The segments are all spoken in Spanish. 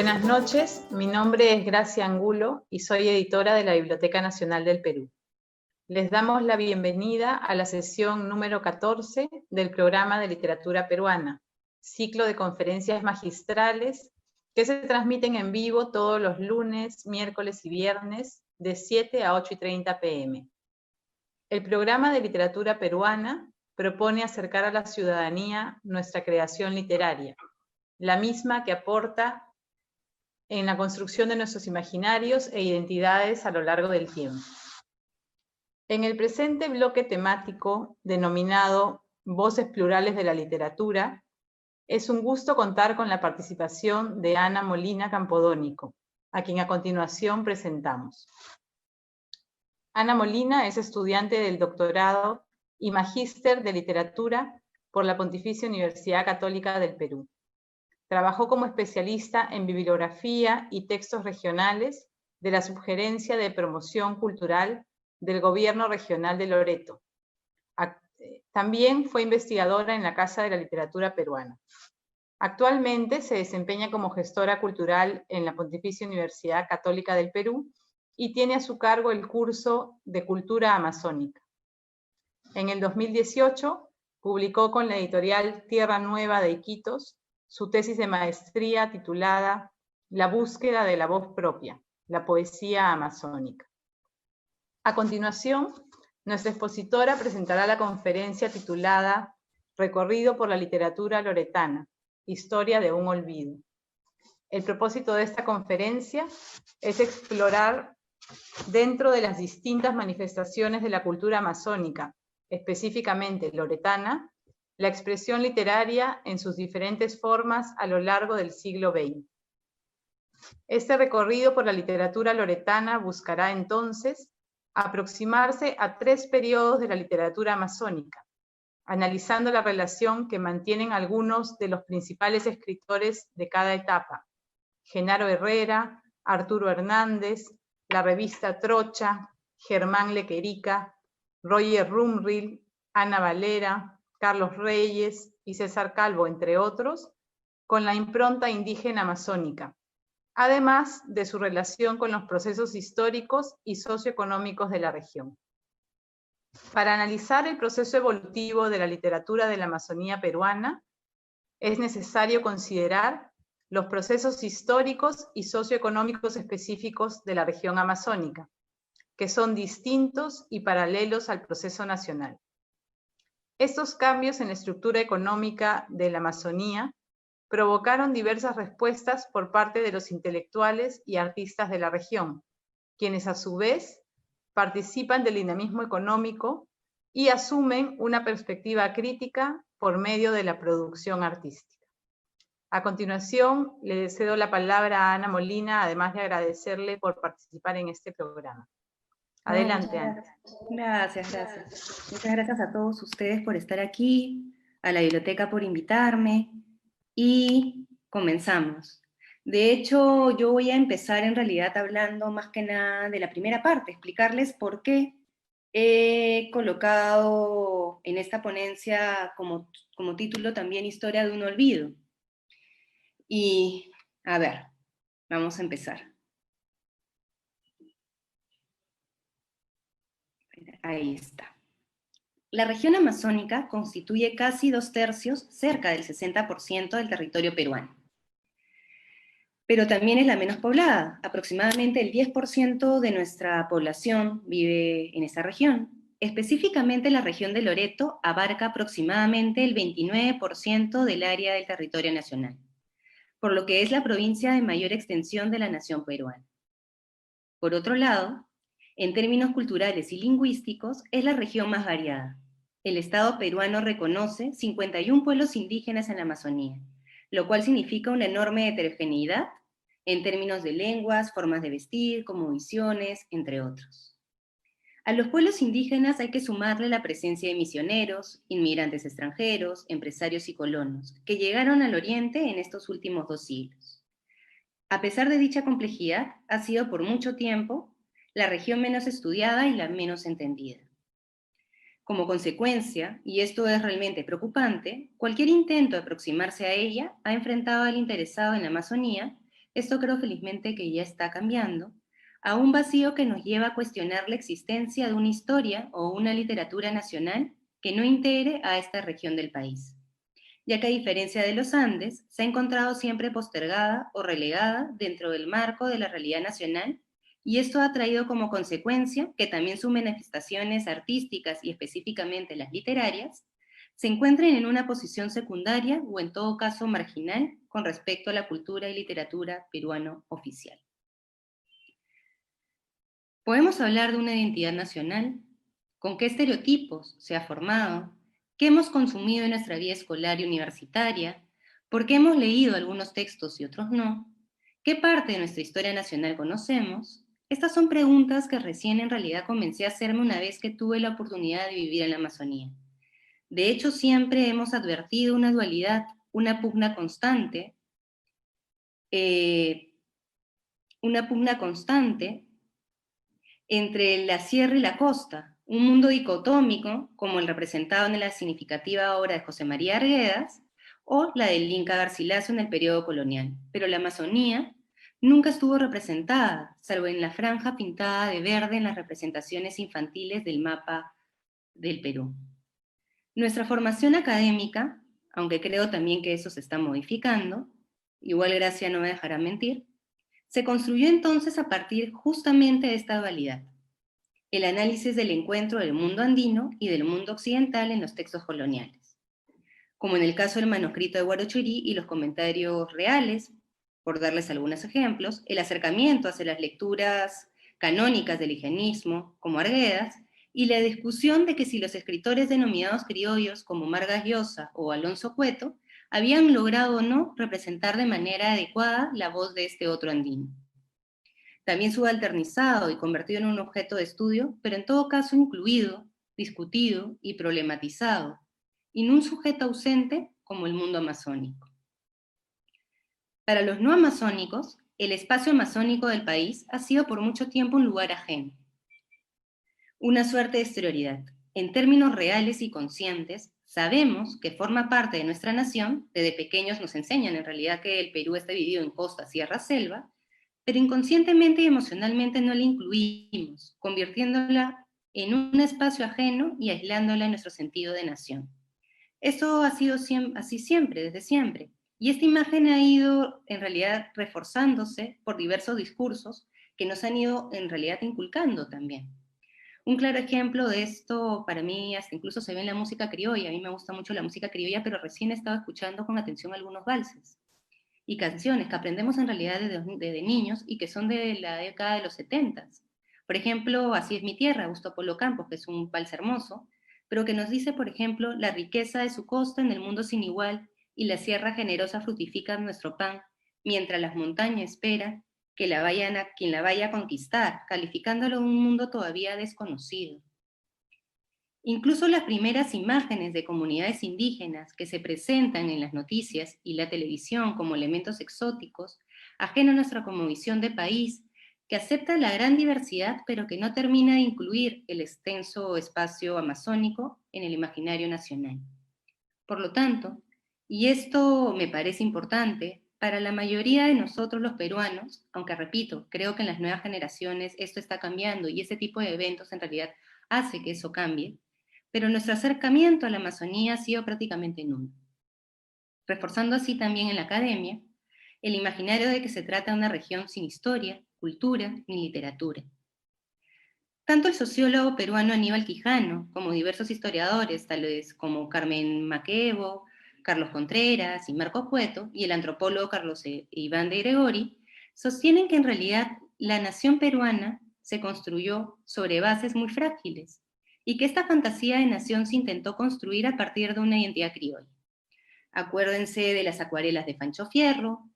Buenas noches, mi nombre es Gracia Angulo y soy editora de la Biblioteca Nacional del Perú. Les damos la bienvenida a la sesión número 14 del programa de literatura peruana, ciclo de conferencias magistrales que se transmiten en vivo todos los lunes, miércoles y viernes de 7 a 8:30 p.m. El programa de literatura peruana propone acercar a la ciudadanía nuestra creación literaria, la misma que aporta en la construcción de nuestros imaginarios e identidades a lo largo del tiempo. En el presente bloque temático, denominado Voces Plurales de la Literatura, es un gusto contar con la participación de Ana Molina Campodónico, a quien a continuación presentamos. Ana Molina es estudiante del doctorado y magíster de literatura por la Pontificia Universidad Católica del Perú. Trabajó como especialista en bibliografía y textos regionales de la Subgerencia de Promoción Cultural del Gobierno Regional de Loreto. También fue investigadora en la Casa de la Literatura Peruana. Actualmente se desempeña como gestora cultural en la Pontificia Universidad Católica del Perú y tiene a su cargo el curso de Cultura Amazónica. En el 2018 publicó con la editorial Tierra Nueva de Iquitos su tesis de maestría titulada La búsqueda de la voz propia, la poesía amazónica. A continuación, nuestra expositora presentará la conferencia titulada Recorrido por la literatura loretana, historia de un olvido. El propósito de esta conferencia es explorar dentro de las distintas manifestaciones de la cultura amazónica, específicamente loretana, la expresión literaria en sus diferentes formas a lo largo del siglo XX. Este recorrido por la literatura loretana buscará entonces aproximarse a 3 periodos de la literatura amazónica, analizando la relación que mantienen algunos de los principales escritores de cada etapa: Genaro Herrera, Arturo Hernández, la revista Trocha, Germán Lequerica, Roger Rumril, Ana Valera, Carlos Reyes y César Calvo, entre otros, con la impronta indígena amazónica, además de su relación con los procesos históricos y socioeconómicos de la región. Para analizar el proceso evolutivo de la literatura de la Amazonía peruana, es necesario considerar los procesos históricos y socioeconómicos específicos de la región amazónica, que son distintos y paralelos al proceso nacional. Estos cambios en la estructura económica de la Amazonía provocaron diversas respuestas por parte de los intelectuales y artistas de la región, quienes a su vez participan del dinamismo económico y asumen una perspectiva crítica por medio de la producción artística. A continuación, le cedo la palabra a Ana Molina, además de agradecerle por participar en este programa. Adelante, Ana. Gracias. Muchas gracias a todos ustedes por estar aquí, a la biblioteca por invitarme, y comenzamos. De hecho, yo voy a empezar en realidad hablando más que nada de la primera parte, explicarles por qué he colocado en esta ponencia como título también Historia de un olvido. Y, a ver, vamos a empezar. Ahí está. La región amazónica constituye casi 2/3, cerca del 60% del territorio peruano. Pero también es la menos poblada. Aproximadamente el 10% de nuestra población vive en esa región. Específicamente la región de Loreto abarca aproximadamente el 29% del área del territorio nacional, por lo que es la provincia de mayor extensión de la nación peruana. Por otro lado, en términos culturales y lingüísticos, es la región más variada. El Estado peruano reconoce 51 pueblos indígenas en la Amazonía, lo cual significa una enorme heterogeneidad en términos de lenguas, formas de vestir, cosmovisiones, entre otros. A los pueblos indígenas hay que sumarle la presencia de misioneros, inmigrantes extranjeros, empresarios y colonos, que llegaron al Oriente en estos últimos 2 siglos. A pesar de dicha complejidad, ha sido por mucho tiempo la región menos estudiada y la menos entendida. Como consecuencia, y esto es realmente preocupante, cualquier intento de aproximarse a ella ha enfrentado al interesado en la Amazonía Esto creo felizmente que ya está cambiando, a un vacío que nos lleva a cuestionar la existencia de una historia o una literatura nacional que no integre a esta región del país, ya que a diferencia de los Andes, se ha encontrado siempre postergada o relegada dentro del marco de la realidad nacional, y esto ha traído como consecuencia que también sus manifestaciones artísticas y específicamente las literarias se encuentren en una posición secundaria o en todo caso marginal con respecto a la cultura y literatura peruano oficial. ¿Podemos hablar de una identidad nacional? ¿Con qué estereotipos se ha formado? ¿Qué hemos consumido en nuestra vida escolar y universitaria? ¿Por qué hemos leído algunos textos y otros no? ¿Qué parte de nuestra historia nacional conocemos? Estas son preguntas que recién en realidad comencé a hacerme una vez que tuve la oportunidad de vivir en la Amazonía. De hecho, siempre hemos advertido una dualidad, una pugna constante entre la sierra y la costa, un mundo dicotómico como el representado en la significativa obra de José María Arguedas, o la del Inca Garcilaso en el periodo colonial. Pero la Amazonía nunca estuvo representada, salvo en la franja pintada de verde en las representaciones infantiles del mapa del Perú. Nuestra formación académica, aunque creo también que eso se está modificando, igual Gracia no me dejará mentir, se construyó entonces a partir justamente de esta dualidad, el análisis del encuentro del mundo andino y del mundo occidental en los textos coloniales, como en el caso del manuscrito de Huarochirí y los comentarios reales, por darles algunos ejemplos, el acercamiento hacia las lecturas canónicas del higienismo, como Arguedas, y la discusión de que si los escritores denominados criollos, como Vargas Llosa o Alonso Cueto, habían logrado o no representar de manera adecuada la voz de este otro andino. También subalternizado y convertido en un objeto de estudio, pero en todo caso incluido, discutido y problematizado, y no un sujeto ausente como el mundo amazónico. Para los no amazónicos, el espacio amazónico del país ha sido por mucho tiempo un lugar ajeno, una suerte de exterioridad. En términos reales y conscientes, sabemos que forma parte de nuestra nación, desde pequeños nos enseñan en realidad que el Perú está dividido en costa, sierra, selva, pero inconscientemente y emocionalmente no la incluimos, convirtiéndola en un espacio ajeno y aislándola en nuestro sentido de nación. Eso ha sido así siempre, desde siempre, y esta imagen ha ido en realidad reforzándose por diversos discursos que nos han ido en realidad inculcando también. Un claro ejemplo de esto, para mí, hasta incluso se ve en la música criolla. A mí me gusta mucho la música criolla, pero recién he estado escuchando con atención algunos valses y canciones que aprendemos en realidad desde niños y que son de la década de los 70. Por ejemplo, Así es mi tierra, Gustavo Polo Campos, que es un vals hermoso, pero que nos dice, por ejemplo, la riqueza de su costa en el mundo sin igual y la sierra generosa fructifica nuestro pan, mientras las montañas esperan quien la vaya a conquistar, calificándolo un mundo todavía desconocido. Incluso las primeras imágenes de comunidades indígenas que se presentan en las noticias y la televisión como elementos exóticos, ajeno a nuestra cosmovisión de país, que acepta la gran diversidad, pero que no termina de incluir el extenso espacio amazónico en el imaginario nacional. Por lo tanto, y esto me parece importante, para la mayoría de nosotros los peruanos, aunque repito, creo que en las nuevas generaciones esto está cambiando y este tipo de eventos en realidad hace que eso cambie, pero nuestro acercamiento a la Amazonía ha sido prácticamente nulo. Reforzando así también en la academia el imaginario de que se trata de una región sin historia, cultura ni literatura. Tanto el sociólogo peruano Aníbal Quijano, como diversos historiadores, tales como Carmen Maquevo, Carlos Contreras y Marco Cueto, y el antropólogo Carlos Iván de Gregori, sostienen que en realidad la nación peruana se construyó sobre bases muy frágiles, y que esta fantasía de nación se intentó construir a partir de una identidad criolla. Acuérdense de las acuarelas de Pancho Fierro,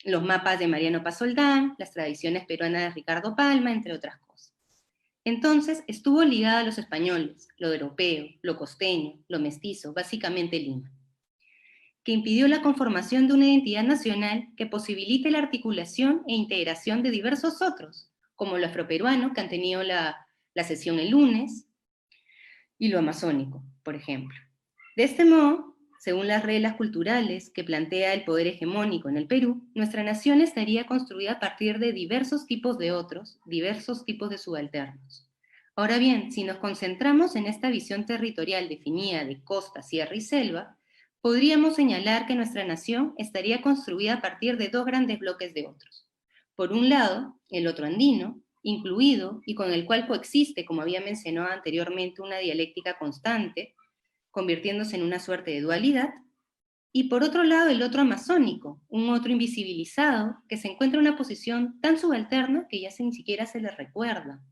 los mapas de Mariano Pasoldán, las tradiciones peruanas de Ricardo Palma, entre otras cosas. Entonces estuvo ligada a los españoles, lo europeo, lo costeño, lo mestizo, básicamente Lima, que impidió la conformación de una identidad nacional que posibilite la articulación e integración de diversos otros, como lo afroperuano, que han tenido la sesión el lunes, y lo amazónico, por ejemplo. De este modo, según las reglas culturales que plantea el poder hegemónico en el Perú, nuestra nación estaría construida a partir de diversos tipos de otros, diversos tipos de subalternos. Ahora bien, si nos concentramos en esta visión territorial definida de costa, sierra y selva, podríamos señalar que nuestra nación estaría construida a partir de dos grandes bloques de otros. Por un lado, el otro andino, incluido y con el cual coexiste, como había mencionado anteriormente, una dialéctica constante, convirtiéndose en una suerte de dualidad, y por otro lado el otro amazónico, un otro invisibilizado que se encuentra en una posición tan subalterna que ya ni siquiera se le recuerda.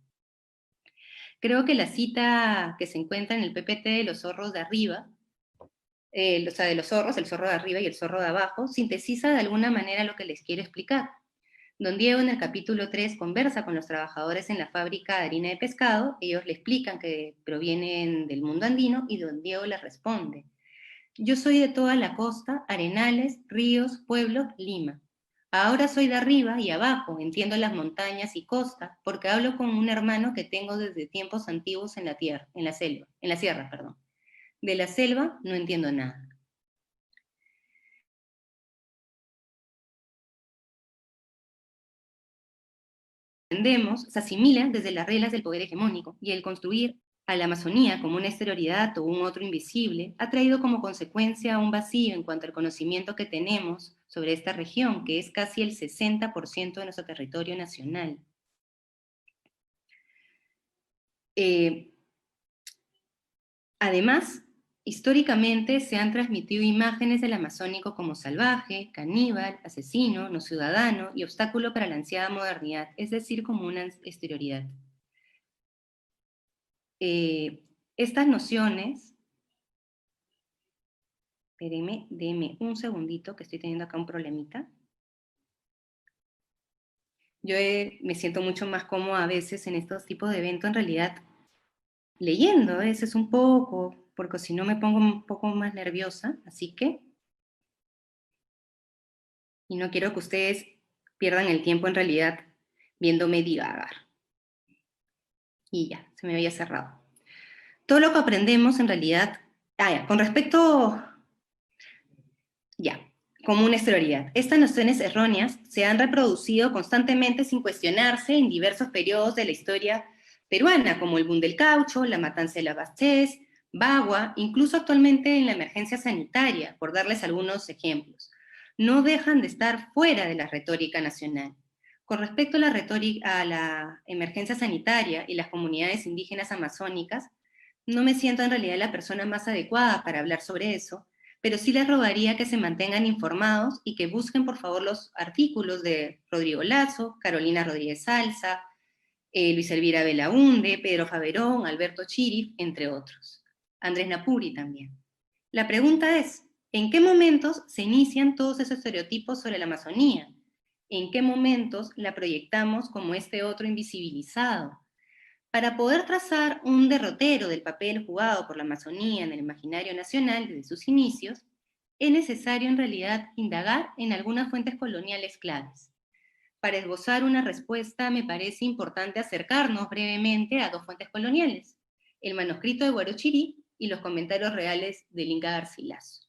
Creo que la cita que se encuentra en el PPT de los zorros de arriba, o sea, de los zorros, el zorro de arriba y el zorro de abajo, sintetiza de alguna manera lo que les quiero explicar. Don Diego en el capítulo 3 conversa con los trabajadores en la fábrica de harina de pescado, ellos le explican que provienen del mundo andino y don Diego les responde: yo soy de toda la costa, arenales, ríos, pueblos, Lima. Ahora soy de arriba y abajo, entiendo las montañas y costa, porque hablo con un hermano que tengo desde tiempos antiguos en la sierra, perdón. De la selva no entiendo nada. Entendemos, se asimilan desde las reglas del poder hegemónico, y el construir a la Amazonía como una exterioridad o un otro invisible ha traído como consecuencia un vacío en cuanto al conocimiento que tenemos sobre esta región, que es casi el 60% de nuestro territorio nacional. Además, históricamente se han transmitido imágenes del amazónico como salvaje, caníbal, asesino, no ciudadano y obstáculo para la ansiada modernidad, es decir, como una exterioridad. Estas nociones, espérenme, denme un segundito que estoy teniendo acá un problemita. Yo me siento mucho más cómoda a veces en estos tipos de eventos, en realidad, leyendo a veces un poco, porque si no me pongo un poco más nerviosa, así que, y no quiero que ustedes pierdan el tiempo en realidad viéndome divagar. Y ya, se me había cerrado. Todo lo que aprendemos en realidad, con respecto, como una exterioridad. Estas nociones erróneas se han reproducido constantemente sin cuestionarse en diversos periodos de la historia peruana, como el boom del caucho, la matanza de la Bastés, Bagua, incluso actualmente en la emergencia sanitaria, por darles algunos ejemplos. No dejan de estar fuera de la retórica nacional. Con respecto a la emergencia sanitaria y las comunidades indígenas amazónicas, no me siento en realidad la persona más adecuada para hablar sobre eso, pero sí les rogaría que se mantengan informados y que busquen por favor los artículos de Rodrigo Lazo, Carolina Rodríguez Salsa, Luis Elvira Belaunde, Pedro Faverón, Alberto Chirif, entre otros. Andrés Napuri también. La pregunta es, ¿en qué momentos se inician todos esos estereotipos sobre la Amazonía? ¿En qué momentos la proyectamos como este otro invisibilizado? Para poder trazar un derrotero del papel jugado por la Amazonía en el imaginario nacional desde sus inicios, es necesario en realidad indagar en algunas fuentes coloniales claves. Para esbozar una respuesta me parece importante acercarnos brevemente a dos fuentes coloniales, el manuscrito de Guarochirí y los comentarios reales del Inca Garcilaso.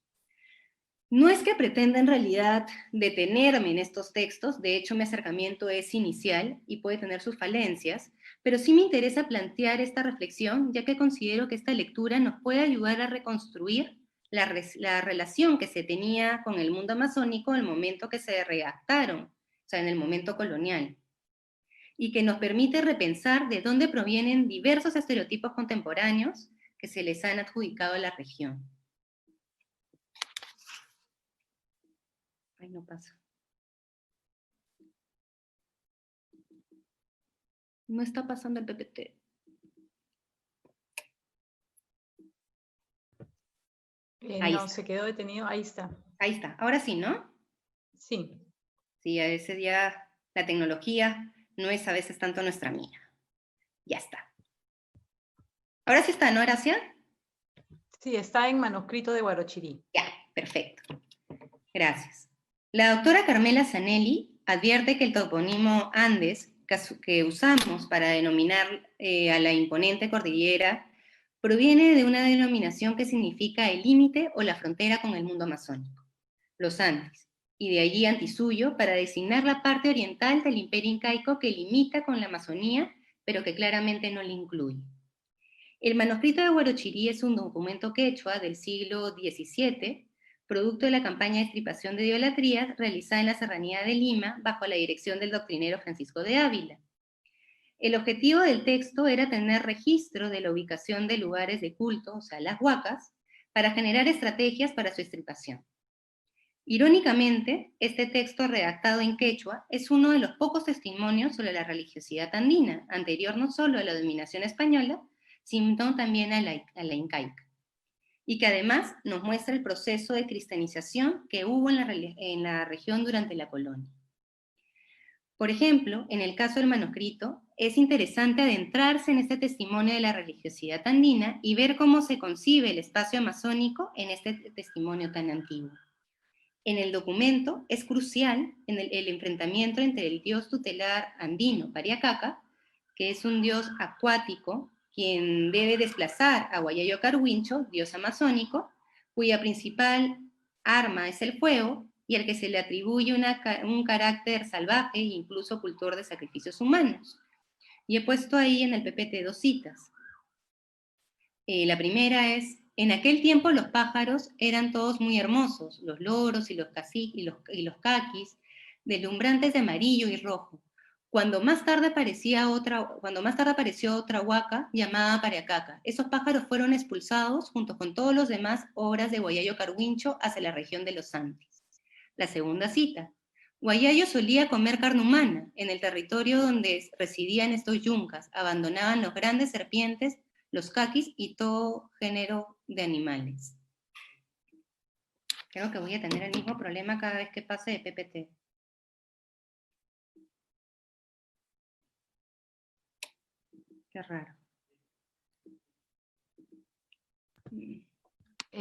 No es que pretenda en realidad detenerme en estos textos, de hecho mi acercamiento es inicial y puede tener sus falencias, pero sí me interesa plantear esta reflexión, ya que considero que esta lectura nos puede ayudar a reconstruir la relación que se tenía con el mundo amazónico en el momento que se redactaron, o sea, en el momento colonial, y que nos permite repensar de dónde provienen diversos estereotipos contemporáneos que se les han adjudicado a la región. Ay, no pasa. No está pasando el PPT. Ahí no, está. Se quedó detenido, ahí está. Ahí está, ahora sí, ¿no? Sí. Sí, a veces ya la tecnología no es a veces tanto nuestra amiga. Ya está. Ahora sí está, ¿no, Gracia? Sí, está en manuscrito de Guarochirí. Ya, perfecto. Gracias. La doctora Carmela Zanelli advierte que el topónimo Andes, que usamos para denominar a la imponente cordillera Proviene de una denominación que significa el límite o la frontera con el mundo amazónico, los Andes, y de allí Antisuyo para designar la parte oriental del imperio incaico que limita con la Amazonía, pero que claramente no le incluye. El manuscrito de Huarochirí es un documento quechua del siglo XVII, producto de la campaña de extirpación de idolatrías realizada en la Serranía de Lima bajo la dirección del doctrinero Francisco de Ávila. El objetivo del texto era tener registro de la ubicación de lugares de culto, o sea, las huacas, para generar estrategias para su extirpación. Irónicamente, este texto redactado en quechua es uno de los pocos testimonios sobre la religiosidad andina, anterior no solo a la dominación española, sino también a la incaica, y que además nos muestra el proceso de cristianización que hubo en la región durante la colonia. Por ejemplo, en el caso del manuscrito, es interesante adentrarse en este testimonio de la religiosidad andina y ver cómo se concibe el espacio amazónico en este testimonio tan antiguo. En el documento es crucial el enfrentamiento entre el dios tutelar andino, Pariacaca, que es un dios acuático, quien debe desplazar a Huayayo Carhuincho, dios amazónico, cuya principal arma es el fuego, y al que se le atribuye un carácter salvaje e incluso cultor de sacrificios humanos. Y he puesto ahí en el PPT dos citas. La primera es: en aquel tiempo los pájaros eran todos muy hermosos, los loros y los caquis, deslumbrantes de amarillo y rojo. Cuando más tarde apareció otra huaca llamada Pariacaca, esos pájaros fueron expulsados junto con todos los demás obras de Huayayo Carhuincho hacia la región de los Andes. La segunda cita: Huayayo solía comer carne humana en el territorio donde residían estos yuncas, abandonaban los grandes serpientes, los caquis y todo género de animales. Creo que voy a tener el mismo problema cada vez que pase de PPT. Qué raro.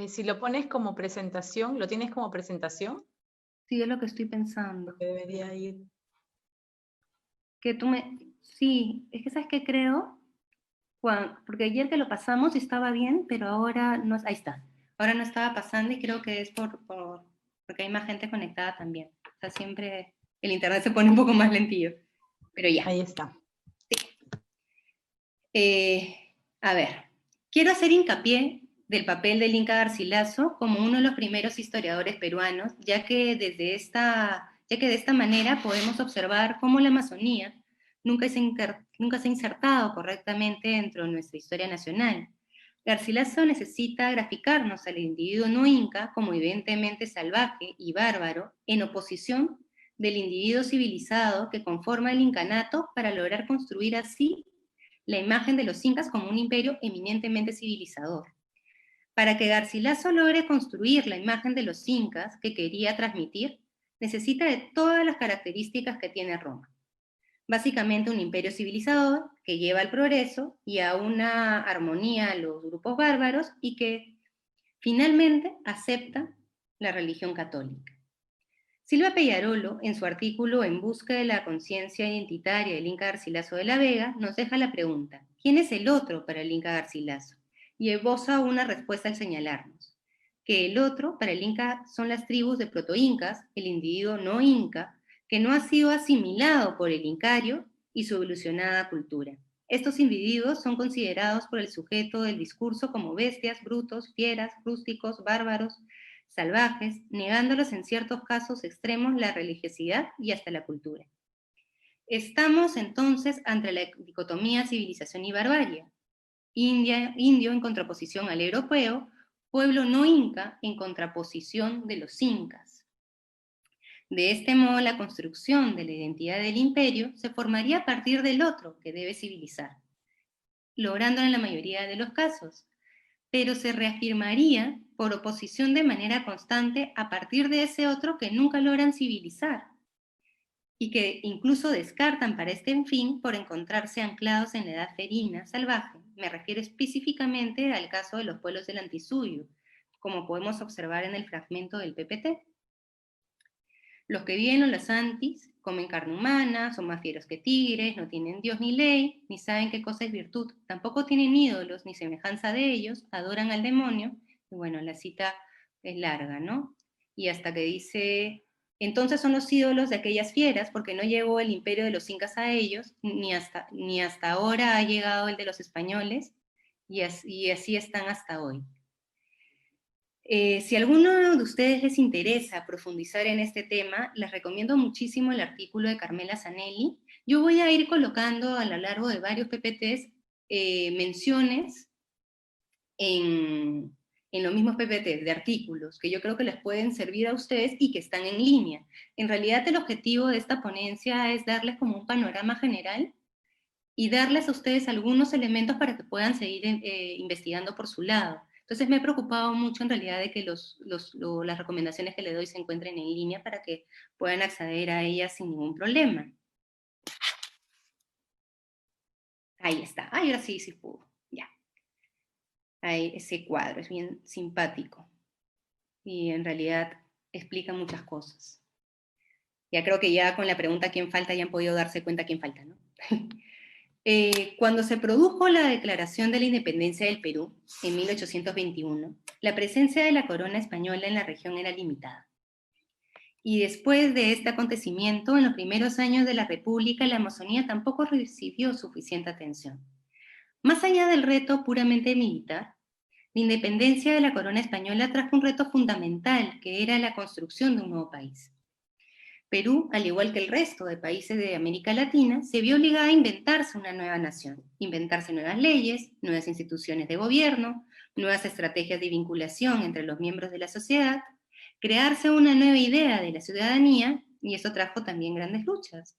Si lo pones como presentación, ¿lo tienes como presentación? Sí, es lo que estoy pensando. Porque debería ir. Sí, es que ¿sabes qué creo? Porque ayer que lo pasamos estaba bien, pero ahora no, ahí está. Ahora no estaba pasando y creo que es porque hay más gente conectada también. O sea, siempre el internet se pone un poco más lentillo. Pero ya. Ahí está. Sí. A ver, quiero hacer hincapié del papel del Inca Garcilaso como uno de los primeros historiadores peruanos, ya que de esta manera podemos observar cómo la Amazonía nunca se ha insertado correctamente dentro de nuestra historia nacional. Garcilaso necesita graficarnos al individuo no inca como evidentemente salvaje y bárbaro, en oposición del individuo civilizado que conforma el incanato para lograr construir así la imagen de los incas como un imperio eminentemente civilizador. Para que Garcilaso logre construir la imagen de los incas que quería transmitir, necesita de todas las características que tiene Roma. Básicamente un imperio civilizador que lleva al progreso y a una armonía a los grupos bárbaros y que finalmente acepta la religión católica. Silva Pellarolo, en su artículo En busca de la conciencia identitaria del Inca Garcilaso de la Vega, nos deja la pregunta: ¿quién es el otro para el Inca Garcilaso? Y esboza una respuesta al señalarnos que el otro para el Inca son las tribus de protoincas, el individuo no inca, que no ha sido asimilado por el incario y su evolucionada cultura. Estos individuos son considerados por el sujeto del discurso como bestias, brutos, fieras, rústicos, bárbaros, salvajes, negándolos en ciertos casos extremos la religiosidad y hasta la cultura. Estamos entonces ante la dicotomía civilización y barbarie. Indio en contraposición al europeo, pueblo no inca en contraposición de los incas. De este modo, la construcción de la identidad del imperio se formaría a partir del otro que debe civilizar, lográndolo en la mayoría de los casos, pero se reafirmaría por oposición de manera constante a partir de ese otro que nunca logran civilizar y que incluso descartan para este fin por encontrarse anclados en la edad ferina salvaje. Me refiero específicamente al caso de los pueblos del Antisuyo, como podemos observar en el fragmento del PPT. Los que viven en los Antis comen carne humana, son más fieros que tigres, no tienen Dios ni ley, ni saben qué cosa es virtud, tampoco tienen ídolos ni semejanza de ellos, adoran al demonio, y bueno, la cita es larga, ¿no? Y hasta que dice, entonces son los ídolos de aquellas fieras, porque no llegó el imperio de los incas a ellos, ni hasta ahora ha llegado el de los españoles, y así están hasta hoy. Si a alguno de ustedes les interesa profundizar en este tema, les recomiendo muchísimo el artículo de Carmela Zanelli. Yo voy a ir colocando a lo largo de varios PPTs menciones en los mismos PPTs de artículos que yo creo que les pueden servir a ustedes y que están en línea. En realidad el objetivo de esta ponencia es darles como un panorama general y darles a ustedes algunos elementos para que puedan seguir investigando por su lado. Entonces me he preocupado mucho en realidad de que las recomendaciones que le doy se encuentren en línea para que puedan acceder a ellas sin ningún problema. Ahí está. Ay, ahora sí pudo. Ya. Ahí, ese cuadro es bien simpático. Y en realidad explica muchas cosas. Ya creo que ya con la pregunta ¿quién falta? Ya han podido darse cuenta quién falta, ¿no? Cuando se produjo la Declaración de la Independencia del Perú, en 1821, la presencia de la corona española en la región era limitada. Y después de este acontecimiento, en los primeros años de la República, la Amazonía tampoco recibió suficiente atención. Más allá del reto puramente militar, la independencia de la corona española trajo un reto fundamental, que era la construcción de un nuevo país. Perú, al igual que el resto de países de América Latina, se vio obligada a inventarse una nueva nación, inventarse nuevas leyes, nuevas instituciones de gobierno, nuevas estrategias de vinculación entre los miembros de la sociedad, crearse una nueva idea de la ciudadanía, y eso trajo también grandes luchas.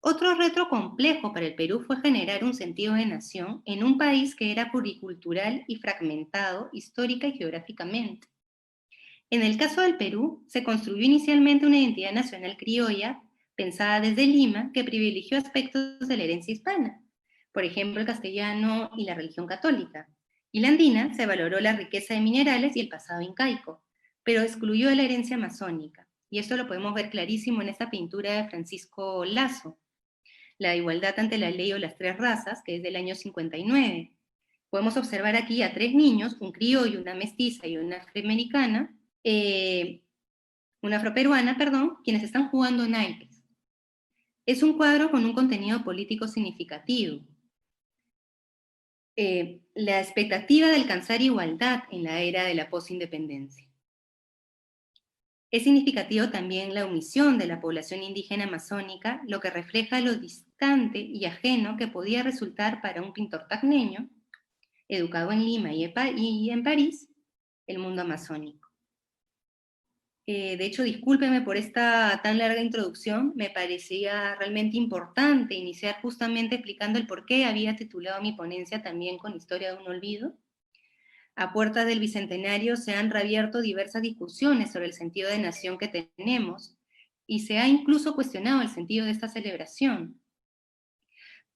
Otro reto complejo para el Perú fue generar un sentido de nación en un país que era pluricultural y fragmentado histórica y geográficamente. En el caso del Perú, se construyó inicialmente una identidad nacional criolla, pensada desde Lima, que privilegió aspectos de la herencia hispana, por ejemplo, el castellano y la religión católica. Y la andina se valoró la riqueza de minerales y el pasado incaico, pero excluyó la herencia amazónica. Y esto lo podemos ver clarísimo en esta pintura de Francisco Lazo, La igualdad ante la ley o las tres razas, que es del año 59. Podemos observar aquí a tres niños, un criollo, una mestiza y una afroamericana, una afroperuana, perdón, quienes están jugando naipes. Es un cuadro con un contenido político significativo. La expectativa de alcanzar igualdad en la era de la posindependencia. Es significativo también la omisión de la población indígena amazónica, lo que refleja lo distante y ajeno que podía resultar para un pintor tacneño, educado en Lima y en París, el mundo amazónico. De hecho, discúlpeme por esta tan larga introducción, me parecía realmente importante iniciar justamente explicando el por qué había titulado mi ponencia también con Historia de un olvido. A puertas del Bicentenario se han reabierto diversas discusiones sobre el sentido de nación que tenemos, y se ha incluso cuestionado el sentido de esta celebración.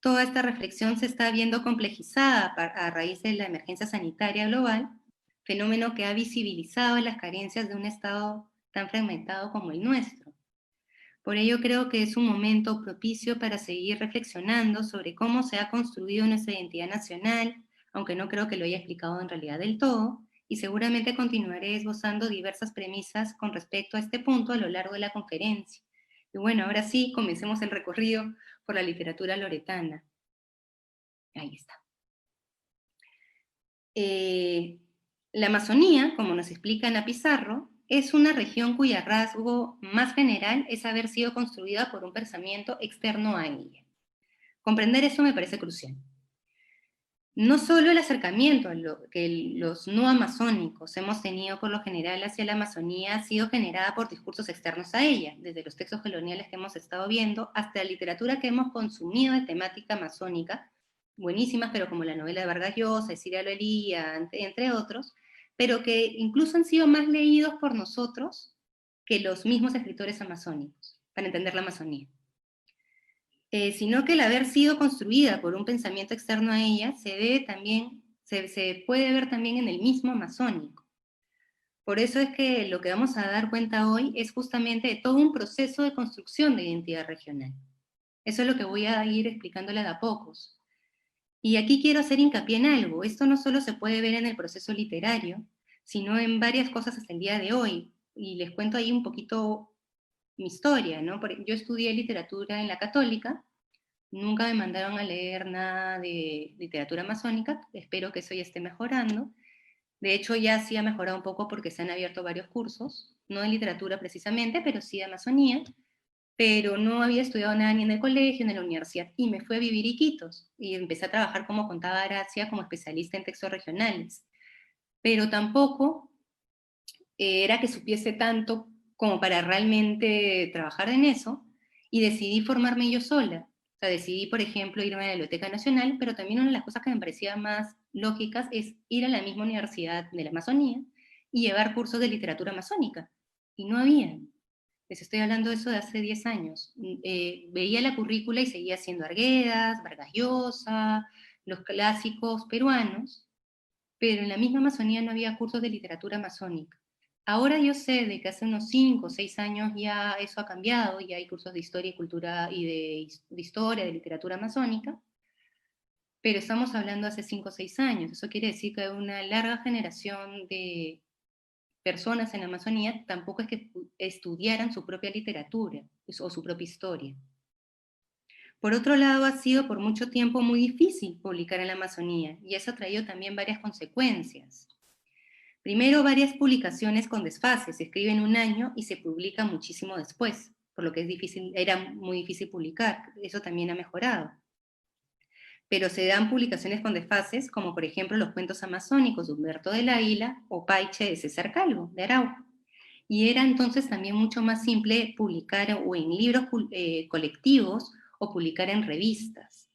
Toda esta reflexión se está viendo complejizada a raíz de la emergencia sanitaria global, fenómeno que ha visibilizado las carencias de un Estado tan fragmentado como el nuestro. Por ello creo que es un momento propicio para seguir reflexionando sobre cómo se ha construido nuestra identidad nacional, aunque no creo que lo haya explicado en realidad del todo, y seguramente continuaré esbozando diversas premisas con respecto a este punto a lo largo de la conferencia. Y bueno, ahora sí, comencemos el recorrido por la literatura loretana. Ahí está. La Amazonía, como nos explica Ana Pizarro, es una región cuya rasgo más general es haber sido construida por un pensamiento externo a ella. Comprender eso me parece crucial. No solo el acercamiento que los no amazónicos hemos tenido por lo general hacia la Amazonía ha sido generada por discursos externos a ella, desde los textos coloniales que hemos estado viendo hasta la literatura que hemos consumido de temática amazónica, buenísimas, pero como la novela de Vargas Llosa, Cira Lolía, entre otros, pero que incluso han sido más leídos por nosotros que los mismos escritores amazónicos, para entender la Amazonía. Sino que el haber sido construida por un pensamiento externo a ella se puede ver también en el mismo amazónico. Por eso es que lo que vamos a dar cuenta hoy es justamente de todo un proceso de construcción de identidad regional. Eso es lo que voy a ir explicándole de a pocos. Y aquí quiero hacer hincapié en algo. Esto no solo se puede ver en el proceso literario, sino en varias cosas hasta el día de hoy. Y les cuento ahí un poquito mi historia, ¿no? Yo estudié literatura en la Católica, nunca me mandaron a leer nada de literatura amazónica, espero que eso ya esté mejorando. De hecho, ya sí ha mejorado un poco porque se han abierto varios cursos, no de literatura precisamente, pero sí de Amazonía, pero no había estudiado nada ni en el colegio, ni en la universidad, y me fui a vivir a Iquitos, y empecé a trabajar, como contaba Gracia, como especialista en textos regionales. Pero tampoco era que supiese tanto como para realmente trabajar en eso, y decidí formarme yo sola. O sea, decidí, por ejemplo, irme a la Biblioteca Nacional, pero también una de las cosas que me parecía más lógicas es ir a la misma universidad de la Amazonía y llevar cursos de literatura amazónica. Y no había. Les estoy hablando de eso de hace 10 años. Veía la currícula y seguía siendo Arguedas, Vargas Llosa, los clásicos peruanos, pero en la misma Amazonía no había cursos de literatura amazónica. Ahora yo sé de que hace unos 5 o 6 años ya eso ha cambiado, ya hay cursos de historia y cultura y de historia, de literatura amazónica, pero estamos hablando hace 5 o 6 años. Eso quiere decir que hay una larga generación de personas en la Amazonía tampoco es que estudiaran su propia literatura o su propia historia. Por otro lado, ha sido por mucho tiempo muy difícil publicar en la Amazonía, y eso ha traído también varias consecuencias. Primero, varias publicaciones con desfases, se escribe en un año y se publica muchísimo después, por lo que era muy difícil publicar, eso también ha mejorado. Pero se dan publicaciones con desfases, como por ejemplo los cuentos amazónicos de Humberto del Águila o Paiche de César Calvo, de Arauco. Y era entonces también mucho más simple publicar o en libros colectivos o publicar en revistas.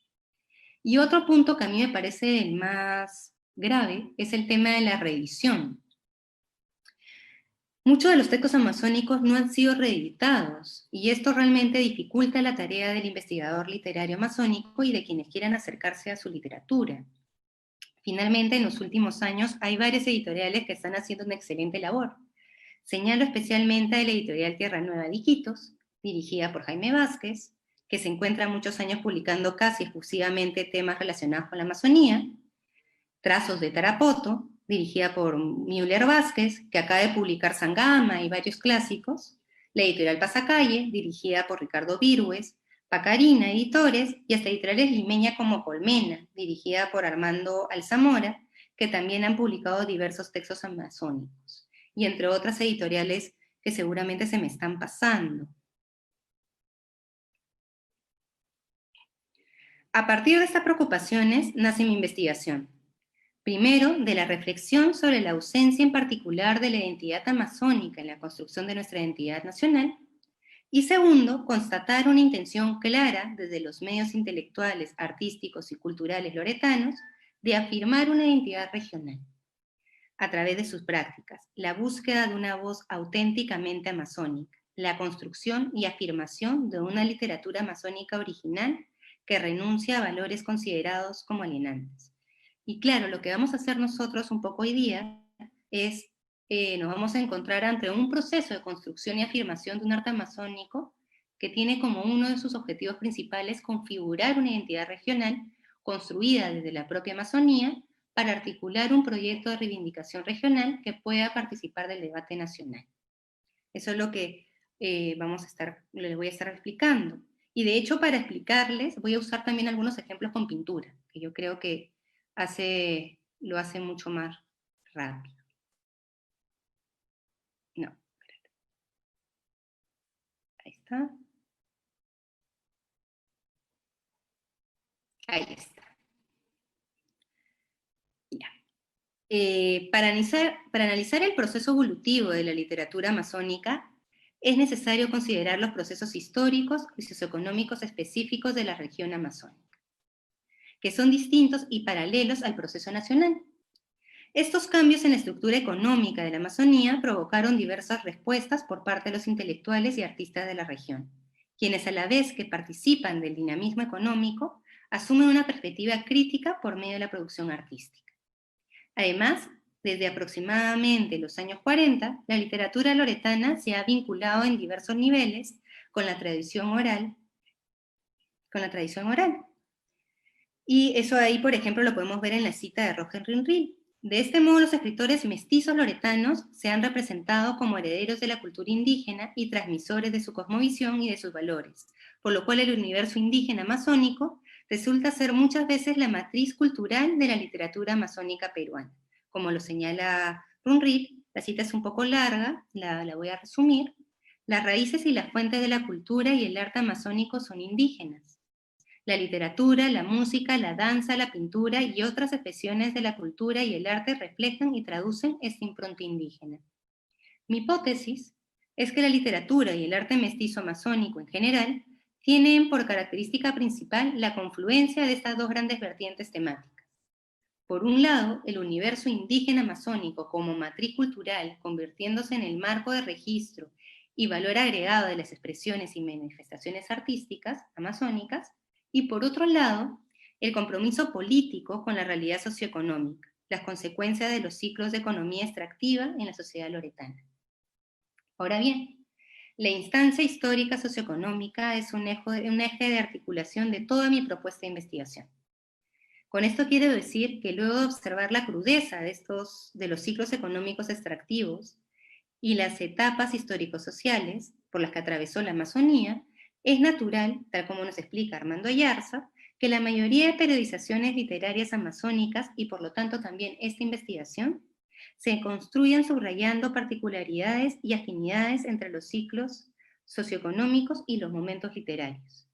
Y otro punto que a mí me parece el más grave es el tema de la reedición. Muchos de los textos amazónicos no han sido reeditados, y esto realmente dificulta la tarea del investigador literario amazónico y de quienes quieran acercarse a su literatura. Finalmente, en los últimos años hay varias editoriales que están haciendo una excelente labor. Señalo especialmente a la editorial Tierra Nueva de Iquitos, dirigida por Jaime Vázquez, que se encuentra muchos años publicando casi exclusivamente temas relacionados con la Amazonía, Trazos de Tarapoto, dirigida por Müller Vázquez, que acaba de publicar Sangama y varios clásicos, la editorial Pasacalle, dirigida por Ricardo Virgües, Pacarina Editores, y hasta editoriales limeñas como Colmena, dirigida por Armando Alzamora, que también han publicado diversos textos amazónicos, y entre otras editoriales que seguramente se me están pasando. A partir de estas preocupaciones nace mi investigación. Primero, de la reflexión sobre la ausencia en particular de la identidad amazónica en la construcción de nuestra identidad nacional. Y segundo, constatar una intención clara desde los medios intelectuales, artísticos y culturales loretanos de afirmar una identidad regional a través de sus prácticas, la búsqueda de una voz auténticamente amazónica, la construcción y afirmación de una literatura amazónica original que renuncia a valores considerados como alienantes. Y claro, lo que vamos a hacer nosotros un poco hoy día es, nos vamos a encontrar ante un proceso de construcción y afirmación de un arte amazónico que tiene como uno de sus objetivos principales configurar una identidad regional construida desde la propia Amazonía para articular un proyecto de reivindicación regional que pueda participar del debate nacional. Eso es lo que les voy a estar explicando. Y de hecho, para explicarles, voy a usar también algunos ejemplos con pintura, que yo creo que lo hace mucho más rápido. No, espérate. Ahí está. Ahí está. Ya. Para analizar el proceso evolutivo de la literatura amazónica, es necesario considerar los procesos históricos y socioeconómicos específicos de la región amazónica, que son distintos y paralelos al proceso nacional. Estos cambios en la estructura económica de la Amazonía provocaron diversas respuestas por parte de los intelectuales y artistas de la región, quienes a la vez que participan del dinamismo económico, asumen una perspectiva crítica por medio de la producción artística. Además desde aproximadamente los años 40, la literatura loretana se ha vinculado en diversos niveles con la tradición oral. Y eso ahí, por ejemplo, lo podemos ver en la cita de Roger Rinril. De este modo, los escritores mestizos loretanos se han representado como herederos de la cultura indígena y transmisores de su cosmovisión y de sus valores, por lo cual el universo indígena amazónico resulta ser muchas veces la matriz cultural de la literatura amazónica peruana. Como lo señala Rinril, la cita es un poco larga, la voy a resumir. Las raíces y las fuentes de la cultura y el arte amazónico son indígenas. La literatura, la música, la danza, la pintura y otras expresiones de la cultura y el arte reflejan y traducen esta impronta indígena. Mi hipótesis es que la literatura y el arte mestizo amazónico en general tienen por característica principal la confluencia de estas dos grandes vertientes temáticas. Por un lado, el universo indígena amazónico como matriz cultural, convirtiéndose en el marco de registro y valor agregado de las expresiones y manifestaciones artísticas amazónicas, y por otro lado, el compromiso político con la realidad socioeconómica, las consecuencias de los ciclos de economía extractiva en la sociedad loretana. Ahora bien, la instancia histórica socioeconómica es un eje de articulación de toda mi propuesta de investigación. Con esto quiero decir que luego de observar la crudeza de los ciclos económicos extractivos y las etapas histórico-sociales por las que atravesó la Amazonía, es natural, tal como nos explica Armando Ayarza, que la mayoría de periodizaciones literarias amazónicas, y por lo tanto también esta investigación, se construyan subrayando particularidades y afinidades entre los ciclos socioeconómicos y los momentos literarios.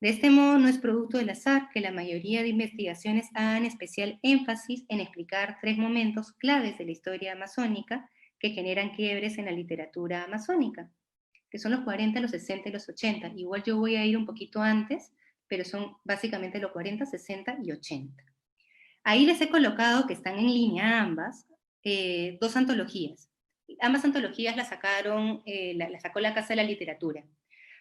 De este modo, no es producto del azar que la mayoría de investigaciones hagan especial énfasis en explicar 3 momentos claves de la historia amazónica que generan quiebres en la literatura amazónica, que son los 40, los 60 y los 80. Igual yo voy a ir un poquito antes, pero son básicamente los 40, 60 y 80. Ahí les he colocado que están en línea ambas, 2 antologías. Ambas antologías las sacó la Casa de la Literatura,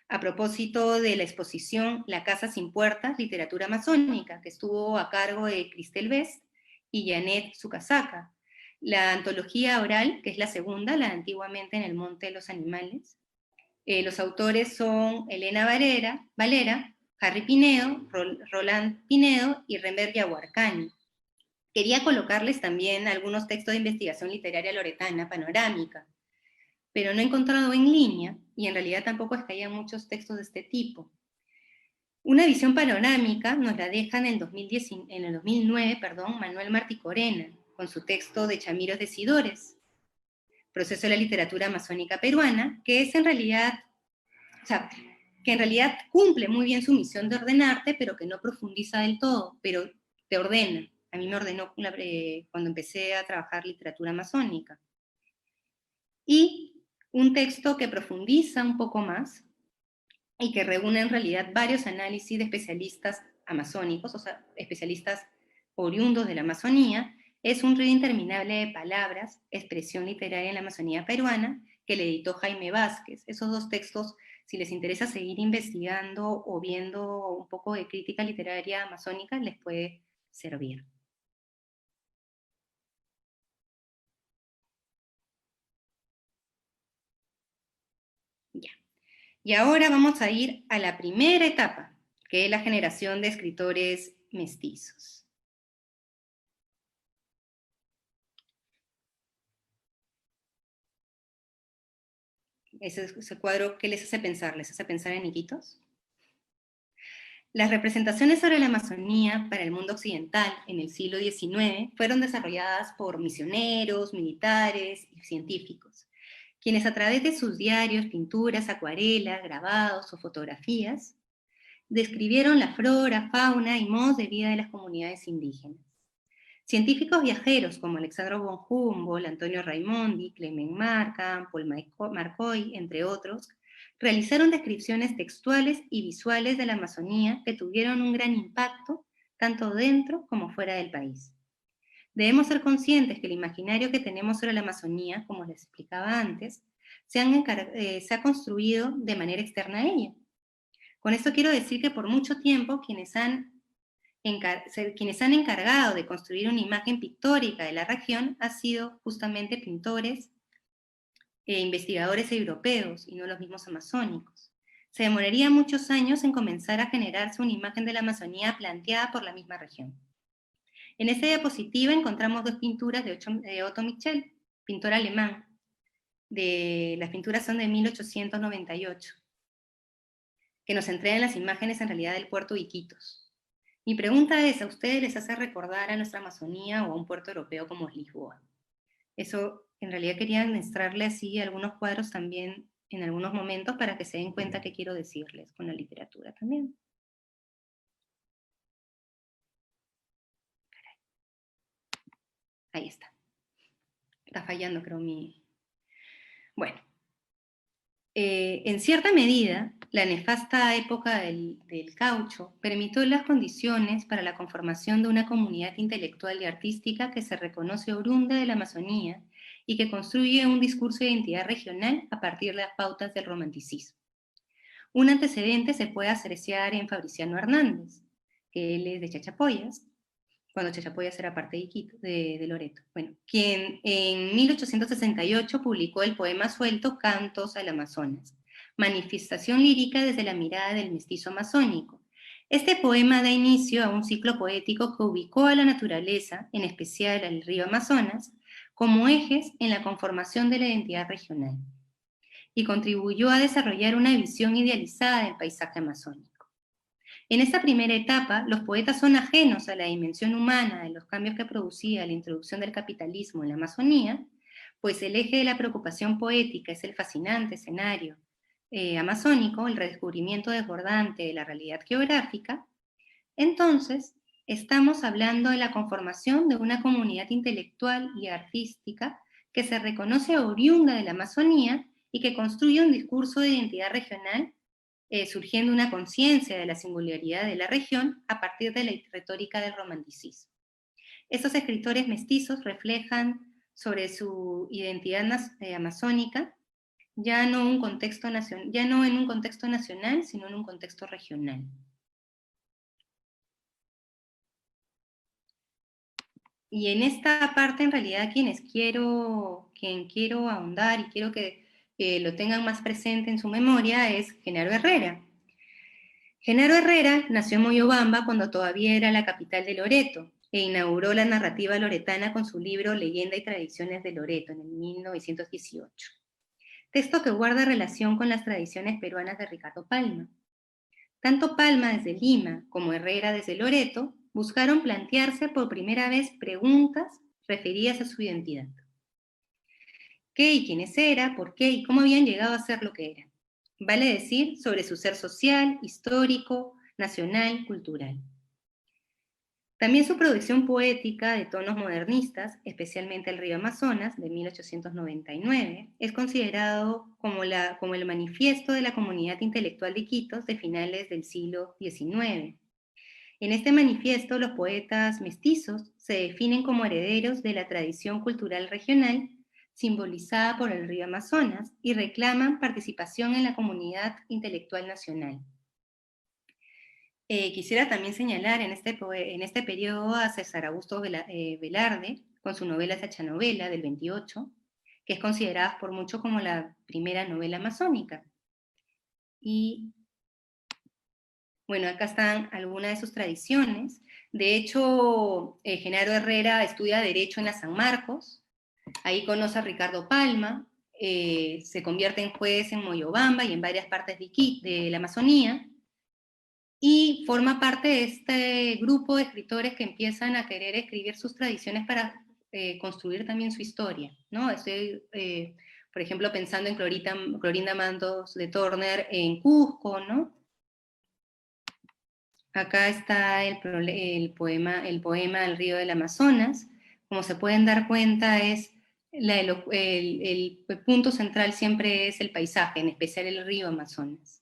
a propósito de la exposición La Casa sin Puertas, Literatura Amazónica, que estuvo a cargo de Cristel Best y Janet Sucasaca. La antología oral, que es la segunda, la de Antiguamente en el Monte de los Animales. Los autores son Elena Valera, Harry Pinedo, Roland Pinedo y Renber Yaguarcani. Quería colocarles también algunos textos de investigación literaria loretana panorámica, pero no he encontrado en línea, y en realidad tampoco es que haya muchos textos de este tipo. Una visión panorámica nos la deja en el 2009, Manuel Martí Corena, con su texto de Chamiros Decidores, Proceso de la literatura amazónica peruana, que es en realidad, que en realidad cumple muy bien su misión de ordenarte, pero que no profundiza del todo, pero te ordena. A mí me ordenó cuando empecé a trabajar literatura amazónica. Y un texto que profundiza un poco más y que reúne en realidad varios análisis de especialistas amazónicos, o sea, especialistas oriundos de la Amazonía, es Un río interminable de palabras, expresión literaria en la Amazonía peruana, que le editó Jaime Vázquez. Esos 2 textos, si les interesa seguir investigando o viendo un poco de crítica literaria amazónica, les puede servir. Ya. Y ahora vamos a ir a la primera etapa, que es la generación de escritores mestizos. Ese cuadro, ¿qué les hace pensar? ¿Les hace pensar en Iquitos? Las representaciones sobre la Amazonía para el mundo occidental en el siglo XIX fueron desarrolladas por misioneros, militares y científicos, quienes a través de sus diarios, pinturas, acuarelas, grabados o fotografías, describieron la flora, fauna y modos de vida de las comunidades indígenas. Científicos viajeros como Alexandro von Humboldt, Antonio Raimondi, Clement Markham, Paul Marcoy, entre otros, realizaron descripciones textuales y visuales de la Amazonía que tuvieron un gran impacto tanto dentro como fuera del país. Debemos ser conscientes que el imaginario que tenemos sobre la Amazonía, como les explicaba antes, se ha construido de manera externa a ella. Con esto quiero decir que por mucho tiempo quienes han quienes han encargado de construir una imagen pictórica de la región han sido justamente pintores e investigadores europeos y no los mismos amazónicos. Se demoraría muchos años en comenzar a generarse una imagen de la Amazonía planteada por la misma región. En esta diapositiva encontramos dos pinturas de Otto Michel, pintor alemán. Las pinturas son de 1898, que nos entregan las imágenes en realidad del puerto de Iquitos. Mi pregunta es, ¿a ustedes les hace recordar a nuestra Amazonía o a un puerto europeo como Lisboa? Eso, en realidad quería mostrarles así algunos cuadros también en algunos momentos para que se den cuenta qué quiero decirles con la literatura también. Ahí está. Está fallando, creo, mi... Bueno. En cierta medida, la nefasta época del caucho permitió las condiciones para la conformación de una comunidad intelectual y artística que se reconoce oriunda de la Amazonía y que construye un discurso de identidad regional a partir de las pautas del romanticismo. Un antecedente se puede apreciar en Fabriciano Hernández, que él es de Chachapoyas, cuando Chachapoyas era parte de Iquitos, de Loreto. Bueno, quien en 1868 publicó el poema suelto Cantos al Amazonas, manifestación lírica desde la mirada del mestizo amazónico. Este poema da inicio a un ciclo poético que ubicó a la naturaleza, en especial al río Amazonas, como ejes en la conformación de la identidad regional, y contribuyó a desarrollar una visión idealizada del paisaje amazónico. En esta primera etapa, los poetas son ajenos a la dimensión humana de los cambios que producía la introducción del capitalismo en la Amazonía, pues el eje de la preocupación poética es el fascinante escenario amazónico, el redescubrimiento desbordante de la realidad geográfica. Entonces, estamos hablando de la conformación de una comunidad intelectual y artística que se reconoce oriunda de la Amazonía y que construye un discurso de identidad regional, surgiendo una conciencia de la singularidad de la región a partir de la retórica del romanticismo. Estos escritores mestizos reflejan sobre su identidad amazónica, ya no en un contexto nacional, sino en un contexto regional. Y en esta parte, en realidad, quien quiero ahondar y quiero que lo tengan más presente en su memoria es Genaro Herrera. Genaro Herrera nació en Moyobamba cuando todavía era la capital de Loreto e inauguró la narrativa loretana con su libro Leyenda y Tradiciones de Loreto en el 1918. Texto que guarda relación con las tradiciones peruanas de Ricardo Palma. Tanto Palma desde Lima como Herrera desde Loreto buscaron plantearse por primera vez preguntas referidas a su identidad. ¿Qué y quiénes era? ¿Por qué? ¿Y cómo habían llegado a ser lo que eran? Vale decir, sobre su ser social, histórico, nacional, cultural. También su producción poética de tonos modernistas, especialmente El río Amazonas, de 1899, es considerado como el manifiesto de la comunidad intelectual de Iquitos de finales del siglo XIX. En este manifiesto, los poetas mestizos se definen como herederos de la tradición cultural regional simbolizada por el río Amazonas y reclaman participación en la comunidad intelectual nacional. Quisiera también señalar en este periodo a César Augusto Velarde, con su novela Sachanovela del 28, que es considerada por muchos como la primera novela amazónica. Y bueno, acá están algunas de sus tradiciones. De hecho, Genaro Herrera estudia Derecho en la San Marcos, ahí conoce a Ricardo Palma, se convierte en juez en Moyobamba y en varias partes de la Amazonía, y forma parte de este grupo de escritores que empiezan a querer escribir sus tradiciones para construir también su historia, ¿no? Estoy, por ejemplo, pensando en Clorinda Mantos de Turner en Cusco, ¿no? Acá está el poema El río del Amazonas. Como se pueden dar cuenta, el punto central siempre es el paisaje, en especial el río Amazonas.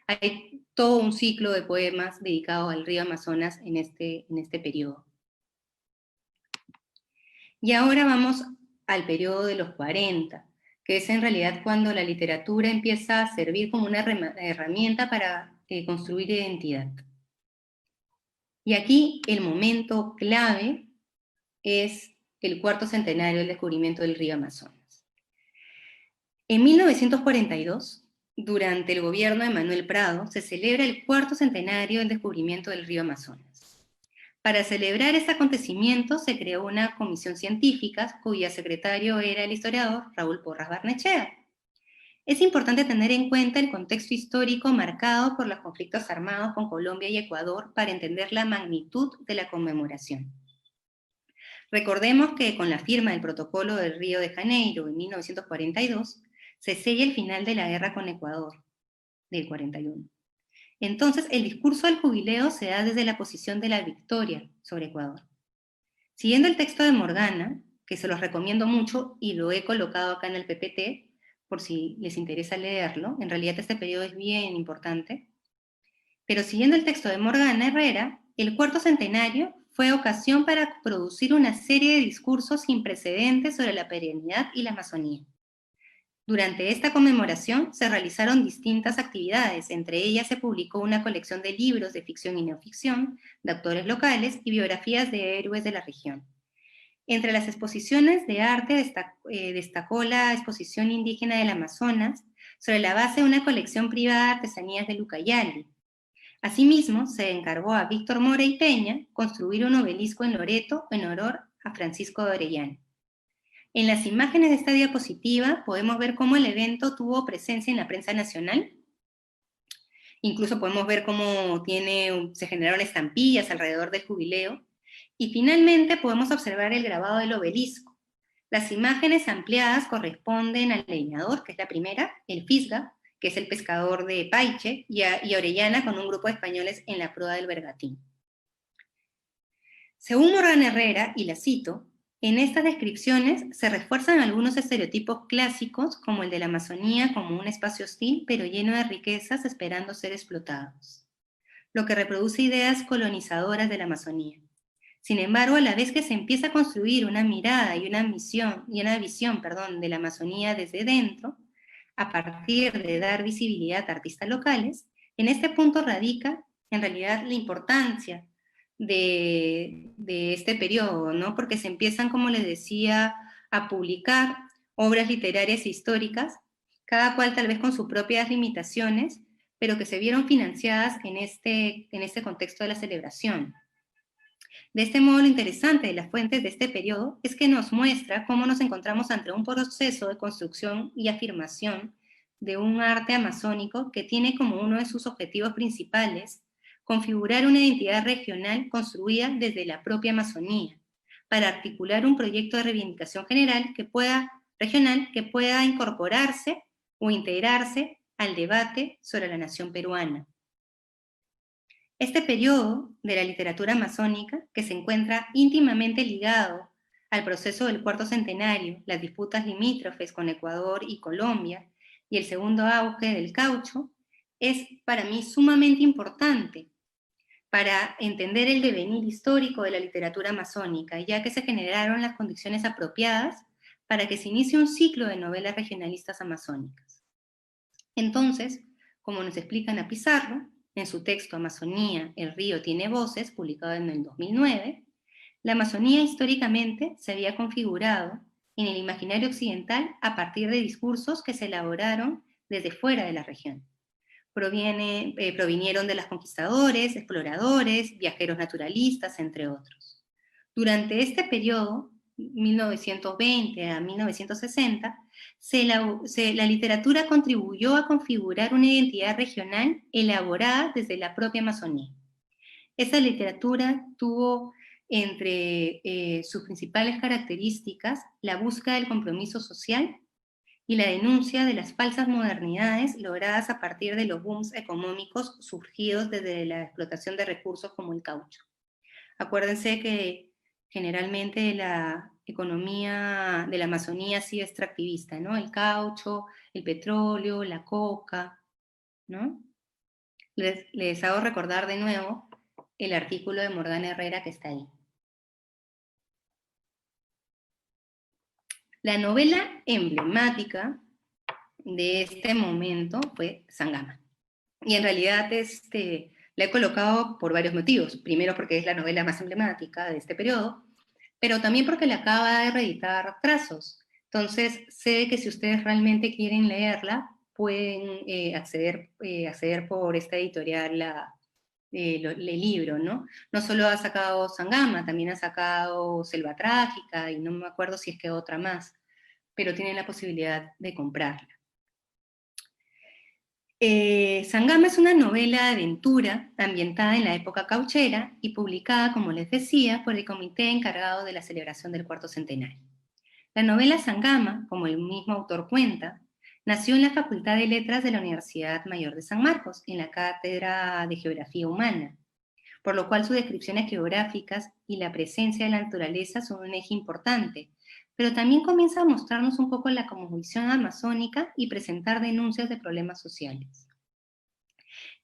Hay todo un ciclo de poemas dedicados al río Amazonas en este periodo. Y ahora vamos al periodo de los 40, que es en realidad cuando la literatura empieza a servir como una herramienta para construir identidad. Y aquí el momento clave es el cuarto centenario del descubrimiento del río Amazonas. En 1942, durante el gobierno de Manuel Prado, se celebra el cuarto centenario del descubrimiento del río Amazonas. Para celebrar este acontecimiento se creó una comisión científica cuyo secretario era el historiador Raúl Porras Barnechea. Es importante tener en cuenta el contexto histórico marcado por los conflictos armados con Colombia y Ecuador para entender la magnitud de la conmemoración. Recordemos que con la firma del Protocolo del Río de Janeiro en 1942, se sella el final de la guerra con Ecuador, del 41. Entonces, el discurso del jubileo se da desde la posición de la victoria sobre Ecuador. Siguiendo el texto de Morgana, que se los recomiendo mucho y lo he colocado acá en el PPT, por si les interesa leerlo, en realidad este periodo es bien importante, pero siguiendo el texto de Morgana Herrera, el cuarto centenario fue ocasión para producir una serie de discursos sin precedentes sobre la perenidad y la Amazonía. Durante esta conmemoración se realizaron distintas actividades, entre ellas se publicó una colección de libros de ficción y neoficción, de autores locales y biografías de héroes de la región. Entre las exposiciones de arte destacó la exposición indígena del Amazonas, sobre la base de una colección privada de artesanías de Lucayali. Asimismo, se encargó a Víctor Mora y Peña construir un obelisco en Loreto en honor a Francisco de Orellana. En las imágenes de esta diapositiva podemos ver cómo el evento tuvo presencia en la prensa nacional. Incluso podemos ver cómo se generaron estampillas alrededor del jubileo. Y finalmente podemos observar el grabado del obelisco. Las imágenes ampliadas corresponden al leñador, que es la primera, el Fisga, que es el pescador de Paiche, y Orellana con un grupo de españoles en la proa del Bergantín. Según Morgana Herrera, y la cito, en estas descripciones se refuerzan algunos estereotipos clásicos, como el de la Amazonía como un espacio hostil, pero lleno de riquezas esperando ser explotados, lo que reproduce ideas colonizadoras de la Amazonía. Sin embargo, a la vez que se empieza a construir una mirada y una visión de la Amazonía desde dentro, a partir de dar visibilidad a artistas locales, en este punto radica, en realidad, la importancia de este periodo, ¿no? Porque se empiezan, como les decía, a publicar obras literarias e históricas, cada cual tal vez con sus propias limitaciones, pero que se vieron financiadas en este contexto de la celebración. De este modo, lo interesante de las fuentes de este periodo es que nos muestra cómo nos encontramos ante un proceso de construcción y afirmación de un arte amazónico que tiene como uno de sus objetivos principales configurar una identidad regional construida desde la propia Amazonía, para articular un proyecto de reivindicación regional que pueda incorporarse o integrarse al debate sobre la nación peruana. Este periodo de la literatura amazónica, que se encuentra íntimamente ligado al proceso del cuarto centenario, las disputas limítrofes con Ecuador y Colombia, y el segundo auge del caucho, es para mí sumamente importante para entender el devenir histórico de la literatura amazónica, ya que se generaron las condiciones apropiadas para que se inicie un ciclo de novelas regionalistas amazónicas. Entonces, como nos explica Ana Pizarro, en su texto Amazonía, el río tiene voces, publicado en el 2009, la Amazonía históricamente se había configurado en el imaginario occidental a partir de discursos que se elaboraron desde fuera de la región. Provinieron de los conquistadores, exploradores, viajeros naturalistas, entre otros. Durante este periodo, 1920 a 1960, la literatura contribuyó a configurar una identidad regional elaborada desde la propia Amazonía. Esa literatura tuvo entre sus principales características la búsqueda del compromiso social y la denuncia de las falsas modernidades logradas a partir de los booms económicos surgidos desde la explotación de recursos como el caucho. Acuérdense que generalmente la economía de la Amazonía ha sido extractivista, ¿no? El caucho, el petróleo, la coca, ¿no? Les hago recordar de nuevo el artículo de Morgana Herrera que está ahí. La novela emblemática de este momento fue Sangama. Y en realidad La he colocado por varios motivos. Primero porque es la novela más emblemática de este periodo, pero también porque la acaba de reeditar Trazos. Entonces, sé que si ustedes realmente quieren leerla, pueden acceder por esta editorial el libro, ¿no? No solo ha sacado Sangama, también ha sacado Selva Trágica, y no me acuerdo si es que otra más, pero tienen la posibilidad de comprarla. Sangama es una novela de aventura ambientada en la época cauchera y publicada, como les decía, por el comité encargado de la celebración del cuarto centenario. La novela Sangama, como el mismo autor cuenta, nació en la Facultad de Letras de la Universidad Mayor de San Marcos, en la Cátedra de Geografía Humana, por lo cual sus descripciones geográficas y la presencia de la naturaleza son un eje importante, pero también comienza a mostrarnos un poco la cosmovisión amazónica y presentar denuncias de problemas sociales.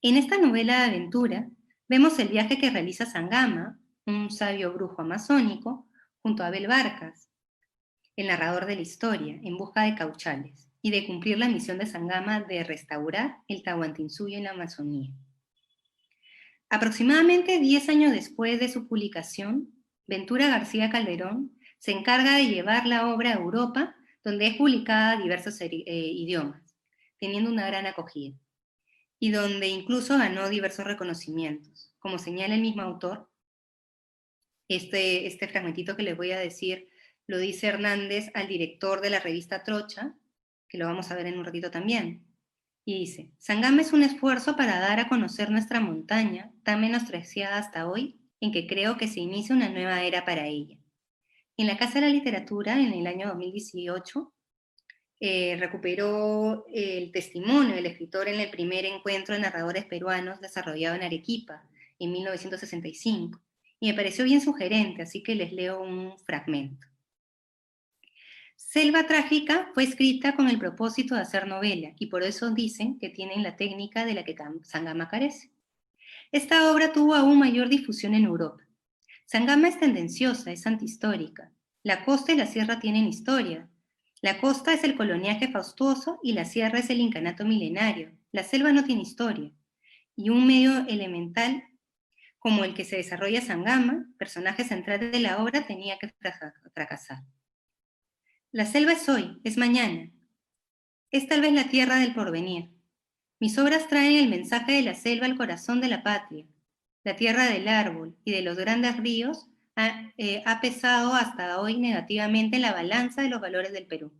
En esta novela de aventura, vemos el viaje que realiza Sangama, un sabio brujo amazónico, junto a Abel Barcas, el narrador de la historia, en busca de cauchales, y de cumplir la misión de Sangama de restaurar el Tahuantinsuyo en la Amazonía. Aproximadamente 10 años después de su publicación, Ventura García Calderón se encarga de llevar la obra a Europa, donde es publicada en diversos idiomas, teniendo una gran acogida, y donde incluso ganó diversos reconocimientos. Como señala el mismo autor, este fragmentito que les voy a decir lo dice Hernández al director de la revista Trocha, que lo vamos a ver en un ratito también. Y dice, Sangama es un esfuerzo para dar a conocer nuestra montaña, tan menospreciada hasta hoy, en que creo que se inicia una nueva era para ella. En la Casa de la Literatura, en el año 2018, recuperó el testimonio del escritor en el primer encuentro de narradores peruanos desarrollado en Arequipa, en 1965. Y me pareció bien sugerente, así que les leo un fragmento. Selva Trágica fue escrita con el propósito de hacer novela, y por eso dicen que tienen la técnica de la que Sangama carece. Esta obra tuvo aún mayor difusión en Europa. Sangama es tendenciosa, es antihistórica. La costa y la sierra tienen historia. La costa es el coloniaje faustuoso y la sierra es el incanato milenario. La selva no tiene historia. Y un medio elemental como el que se desarrolla Sangama, personaje central de la obra, tenía que fracasar. La selva es hoy, es mañana. Es tal vez la tierra del porvenir. Mis obras traen el mensaje de la selva al corazón de la patria. La tierra del árbol y de los grandes ríos ha pesado hasta hoy negativamente en la balanza de los valores del Perú.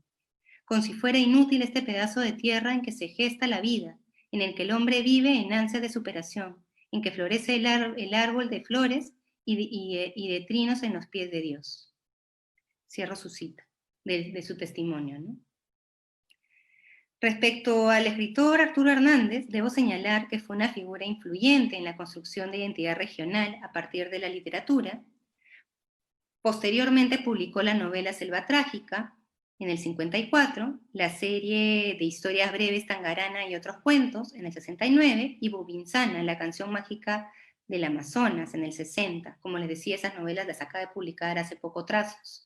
Como si fuera inútil este pedazo de tierra en que se gesta la vida, en el que el hombre vive en ansia de superación, en que florece el árbol de flores y de trinos en los pies de Dios. Cierro su cita de su testimonio, ¿no? Respecto al escritor Arturo Hernández, debo señalar que fue una figura influyente en la construcción de identidad regional a partir de la literatura. Posteriormente publicó la novela Selva Trágica en el 54, la serie de historias breves Tangarana y otros cuentos en el 69, y Bubinzana, la canción mágica del Amazonas en el 60. Como les decía, esas novelas las acaba de publicar hace poco Trazos.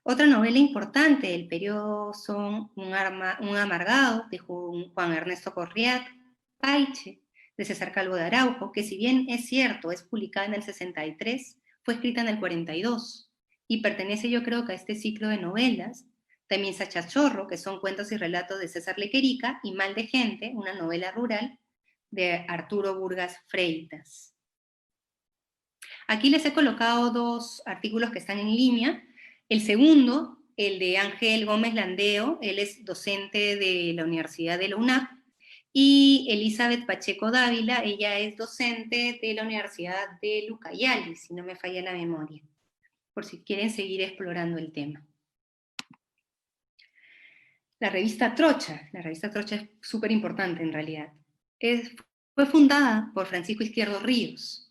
Otra novela importante del periodo son Un amargado, de Juan Ernesto Corriat, Paiche, de César Calvo de Araujo, que si bien es cierto, es publicada en el 63, fue escrita en el 42, y pertenece yo creo que a este ciclo de novelas. También Sachachorro, que son cuentos y relatos de César Lequerica, y Mal de Gente, una novela rural de Arturo Burgas Freitas. Aquí les he colocado dos artículos que están en línea. El segundo, el de Ángel Gómez Landeo, él es docente de la Universidad de la UNAP, y Elizabeth Pacheco Dávila, ella es docente de la Universidad de Lucayali, si no me falla la memoria, por si quieren seguir explorando el tema. La revista Trocha es súper importante en realidad. Fue fundada por Francisco Izquierdo Ríos.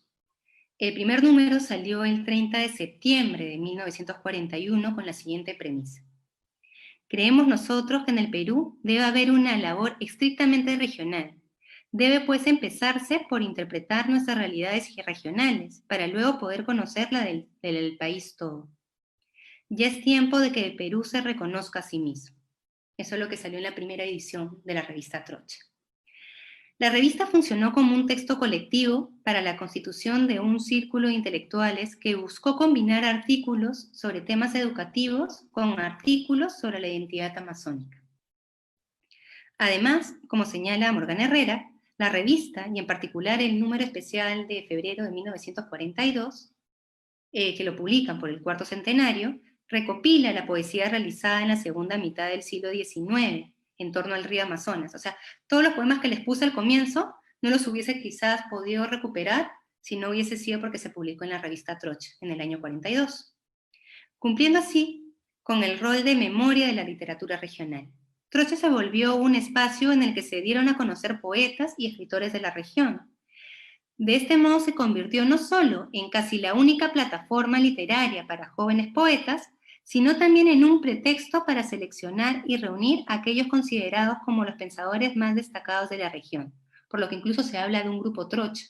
El primer número salió el 30 de septiembre de 1941 con la siguiente premisa. Creemos nosotros que en el Perú debe haber una labor estrictamente regional. Debe pues empezarse por interpretar nuestras realidades regionales para luego poder conocerla del país todo. Ya es tiempo de que el Perú se reconozca a sí mismo. Eso es lo que salió en la primera edición de la revista Trocha. La revista funcionó como un texto colectivo para la constitución de un círculo de intelectuales que buscó combinar artículos sobre temas educativos con artículos sobre la identidad amazónica. Además, como señala Morgana Herrera, la revista, y en particular el número especial de febrero de 1942, que lo publican por el cuarto centenario, recopila la poesía realizada en la segunda mitad del siglo XIX, en torno al río Amazonas. O sea, todos los poemas que les puse al comienzo no los hubiese quizás podido recuperar si no hubiese sido porque se publicó en la revista Trocha en el año 42, cumpliendo así con el rol de memoria de la literatura regional. Trocha se volvió un espacio en el que se dieron a conocer poetas y escritores de la región. De este modo se convirtió no solo en casi la única plataforma literaria para jóvenes poetas, sino también en un pretexto para seleccionar y reunir a aquellos considerados como los pensadores más destacados de la región, por lo que incluso se habla de un grupo Trocha.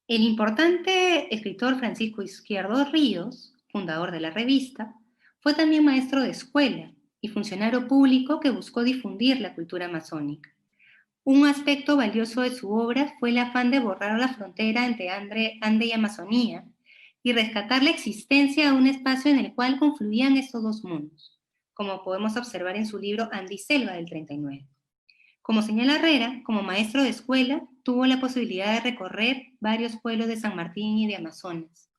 El importante escritor Francisco Izquierdo Ríos, fundador de la revista, fue también maestro de escuela y funcionario público que buscó difundir la cultura amazónica. Un aspecto valioso de su obra fue el afán de borrar la frontera entre Ande y Amazonía y rescatar la existencia de un espacio en el cual confluían estos dos mundos, como podemos observar en su libro Andiselva del 39. Como señala Herrera, como maestro de escuela, tuvo la posibilidad de recorrer varios pueblos de San Martín y de Amazonas,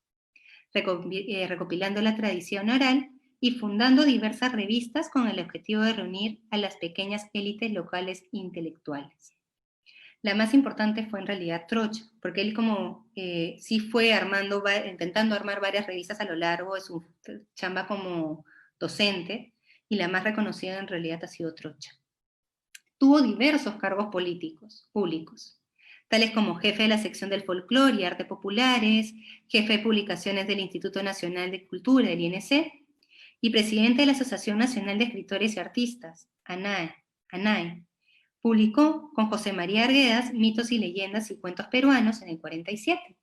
recopilando la tradición oral y fundando diversas revistas con el objetivo de reunir a las pequeñas élites locales intelectuales. La más importante fue en realidad Trocha, porque él sí fue intentando armar varias revistas a lo largo de su chamba como docente, y la más reconocida en realidad ha sido Trocha. Tuvo diversos cargos públicos, tales como jefe de la sección del folclore y arte populares, jefe de publicaciones del Instituto Nacional de Cultura, del INC, y presidente de la Asociación Nacional de Escritores y Artistas, ANAE. Publicó con José María Arguedas Mitos y Leyendas y Cuentos Peruanos en el 47.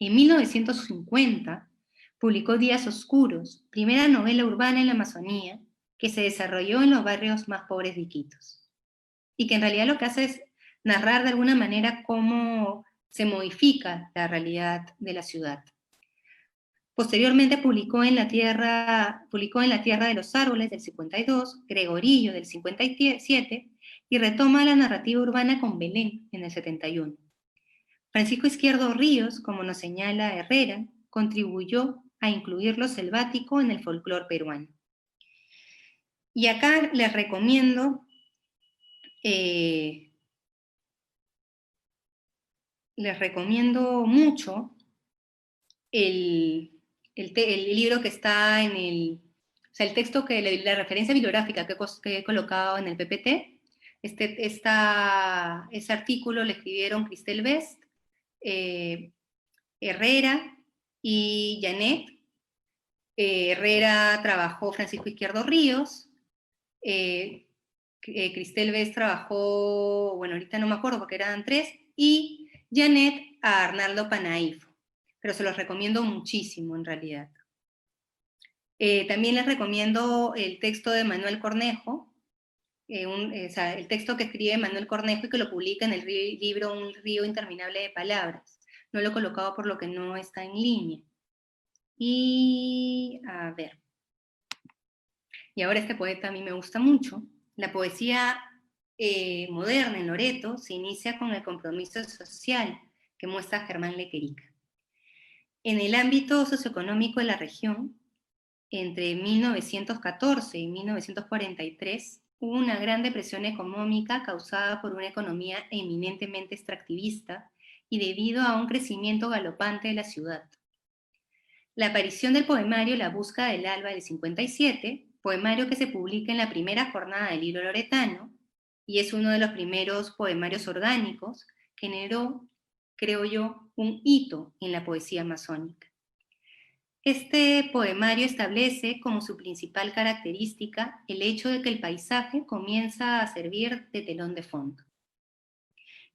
En 1950 publicó Días Oscuros, primera novela urbana en la Amazonía, que se desarrolló en los barrios más pobres de Iquitos, y que en realidad lo que hace es narrar de alguna manera cómo se modifica la realidad de la ciudad. Posteriormente publicó en la Tierra de los Árboles del 52, Gregorillo del 57, y retoma la narrativa urbana con Belén en el 71. Francisco Izquierdo Ríos, como nos señala Herrera, contribuyó a incluir lo selvático en el folclore peruano. Y acá les recomiendo mucho el libro que está en el texto, la referencia bibliográfica que he colocado en el PPT. Ese artículo lo escribieron Cristel Best, Herrera y Janet. Herrera trabajó Francisco Izquierdo Ríos, Cristel Best trabajó, bueno, ahorita no me acuerdo porque eran 3, y Janet a Arnaldo Panaifo, pero se los recomiendo muchísimo en realidad. También les recomiendo el texto de Manuel Cornejo, el texto que escribe Manuel Cornejo y que lo publica en el libro Un río interminable de palabras. No lo he colocado por lo que no está en línea. Y, a ver. Y ahora este poeta a mí me gusta mucho. La poesía moderna en Loreto se inicia con el compromiso social que muestra Germán Lequerica. En el ámbito socioeconómico de la región, entre 1914 y 1943, hubo una gran depresión económica causada por una economía eminentemente extractivista y debido a un crecimiento galopante de la ciudad. La aparición del poemario La Busca del Alba del 57, poemario que se publica en la primera jornada del libro loretano, y es uno de los primeros poemarios orgánicos, generó, creo yo, un hito en la poesía amazónica. Este poemario establece como su principal característica el hecho de que el paisaje comienza a servir de telón de fondo,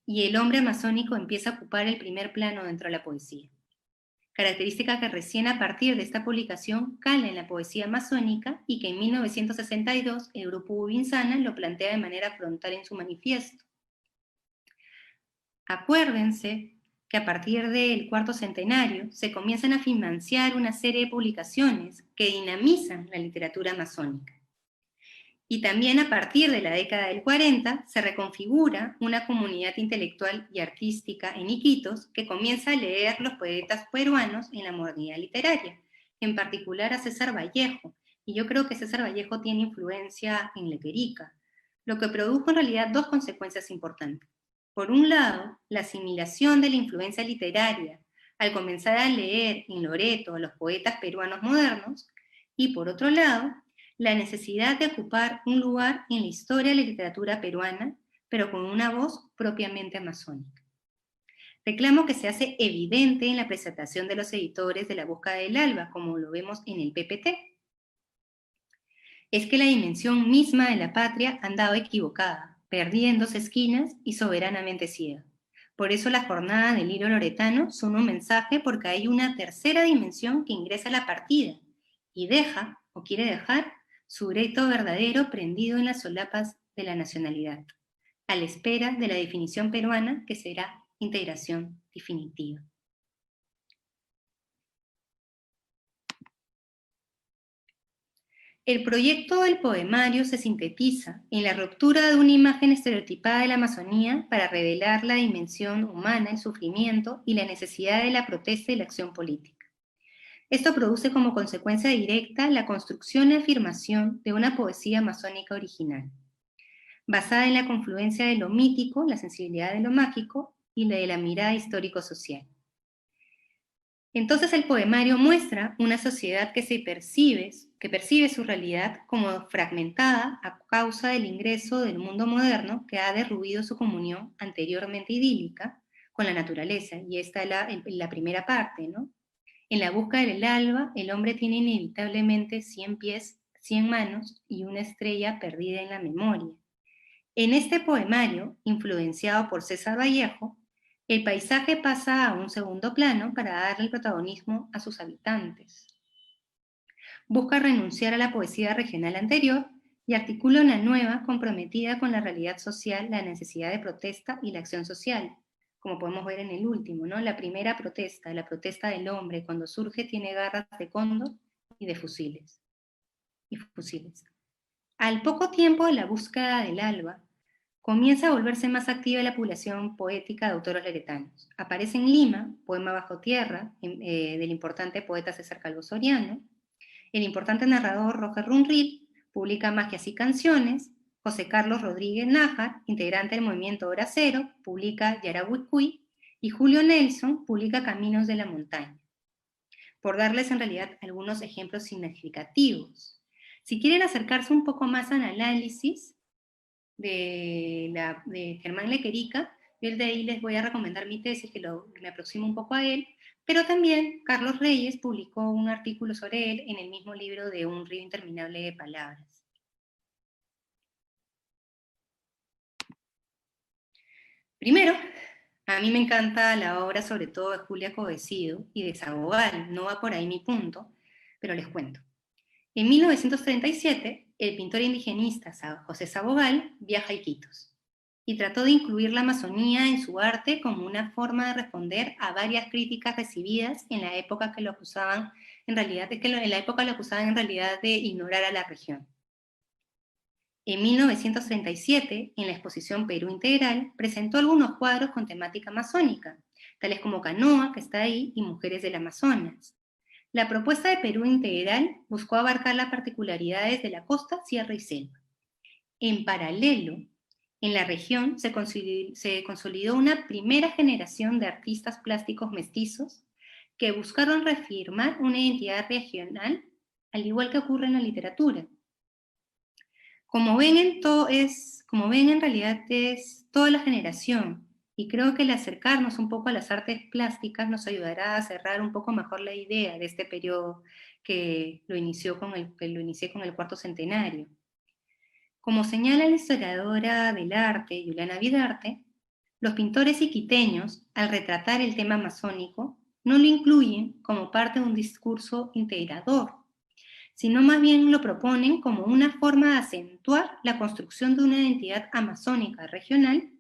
y el hombre amazónico empieza a ocupar el primer plano dentro de la poesía. Característica que recién a partir de esta publicación cala en la poesía amazónica y que en 1962 el grupo Ubinsana lo plantea de manera frontal en su manifiesto. Acuérdense que a partir del cuarto centenario se comienzan a financiar una serie de publicaciones que dinamizan la literatura amazónica. Y también a partir de la década del 40 se reconfigura una comunidad intelectual y artística en Iquitos que comienza a leer los poetas peruanos en la modernidad literaria, en particular a César Vallejo, y yo creo que César Vallejo tiene influencia en Lequerica, lo que produjo en realidad dos consecuencias importantes. Por un lado, la asimilación de la influencia literaria al comenzar a leer en Loreto a los poetas peruanos modernos, y por otro lado, la necesidad de ocupar un lugar en la historia de la literatura peruana, pero con una voz propiamente amazónica. Reclamo que se hace evidente en la presentación de los editores de La Búsqueda del Alba, como lo vemos en el PPT. Es que la dimensión misma de la patria ha andado equivocada, perdiéndose esquinas y soberanamente ciega. Por eso la jornada del hilo loretano son un mensaje porque hay una tercera dimensión que ingresa a la partida y deja, o quiere dejar, su grito verdadero prendido en las solapas de la nacionalidad, a la espera de la definición peruana que será integración definitiva. El proyecto del poemario se sintetiza en la ruptura de una imagen estereotipada de la Amazonía para revelar la dimensión humana, el sufrimiento y la necesidad de la protesta y la acción política. Esto produce como consecuencia directa la construcción y afirmación de una poesía amazónica original, basada en la confluencia de lo mítico, la sensibilidad de lo mágico y de la mirada histórico-social. Entonces el poemario muestra una sociedad que percibe su realidad como fragmentada a causa del ingreso del mundo moderno que ha derruido su comunión anteriormente idílica con la naturaleza, y esta es la primera parte, ¿no? En la búsqueda del alba, el hombre tiene inevitablemente 100 pies, 100 manos y una estrella perdida en la memoria. En este poemario, influenciado por César Vallejo, el paisaje pasa a un segundo plano para darle el protagonismo a sus habitantes. Busca renunciar a la poesía regional anterior y articula una nueva comprometida con la realidad social, la necesidad de protesta y la acción social, como podemos ver en el último, ¿no? La primera protesta, la protesta del hombre, cuando surge tiene garras de cóndor y de fusiles. Al poco tiempo de la búsqueda del alba, comienza a volverse más activa la población poética de autores leretanos. Aparece en Lima, Poema bajo tierra, del importante poeta César Calvo Soriano. El importante narrador Roger Runrill publica Magias y Canciones. José Carlos Rodríguez Nájar, integrante del movimiento Hora Cero, publica Yarahuicuy, y Julio Nelson publica Caminos de la Montaña. Por darles en realidad algunos ejemplos significativos. Si quieren acercarse un poco más al análisis de Germán Lequerica, yo de ahí les voy a recomendar mi tesis, que me aproximo un poco a él, pero también Carlos Reyes publicó un artículo sobre él en el mismo libro de Un río interminable de palabras. Primero, a mí me encanta la obra sobre todo de Julia Covecido y de Sabogal, no va por ahí mi punto, pero les cuento. En 1937, el pintor indigenista José Sabogal viaja a Iquitos y trató de incluir la Amazonía en su arte como una forma de responder a varias críticas recibidas en la época que lo acusaban en realidad de ignorar a la región. En 1937, en la exposición Perú Integral, presentó algunos cuadros con temática amazónica, tales como Canoa, que está ahí, y Mujeres del Amazonas. La propuesta de Perú Integral buscó abarcar las particularidades de la costa, sierra y selva. En paralelo, en la región se consolidó una primera generación de artistas plásticos mestizos que buscaron reafirmar una identidad regional, al igual que ocurre en la literatura. Como ven, en realidad es toda la generación, y creo que el acercarnos un poco a las artes plásticas nos ayudará a cerrar un poco mejor la idea de este periodo que lo inicié con el cuarto centenario. Como señala la historiadora del arte, Juliana Vidarte, los pintores iquiteños, al retratar el tema amazónico, no lo incluyen como parte de un discurso integrador, sino más bien lo proponen como una forma de acentuar la construcción de una identidad amazónica regional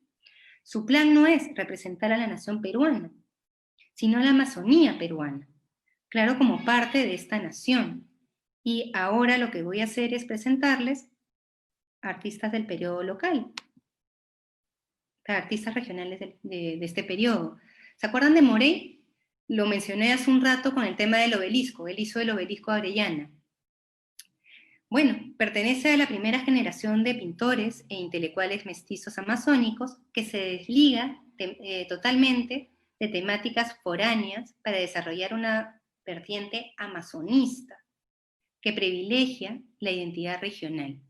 Su plan no es representar a la nación peruana, sino a la Amazonía peruana, claro, como parte de esta nación. Y ahora lo que voy a hacer es presentarles artistas del periodo local, artistas regionales de este periodo. ¿Se acuerdan de Morey? Lo mencioné hace un rato con el tema del obelisco. Él hizo el obelisco de Orellana. Bueno, pertenece a la primera generación de pintores e intelectuales mestizos amazónicos que se desliga totalmente de temáticas foráneas para desarrollar una vertiente amazonista que privilegia la identidad regional.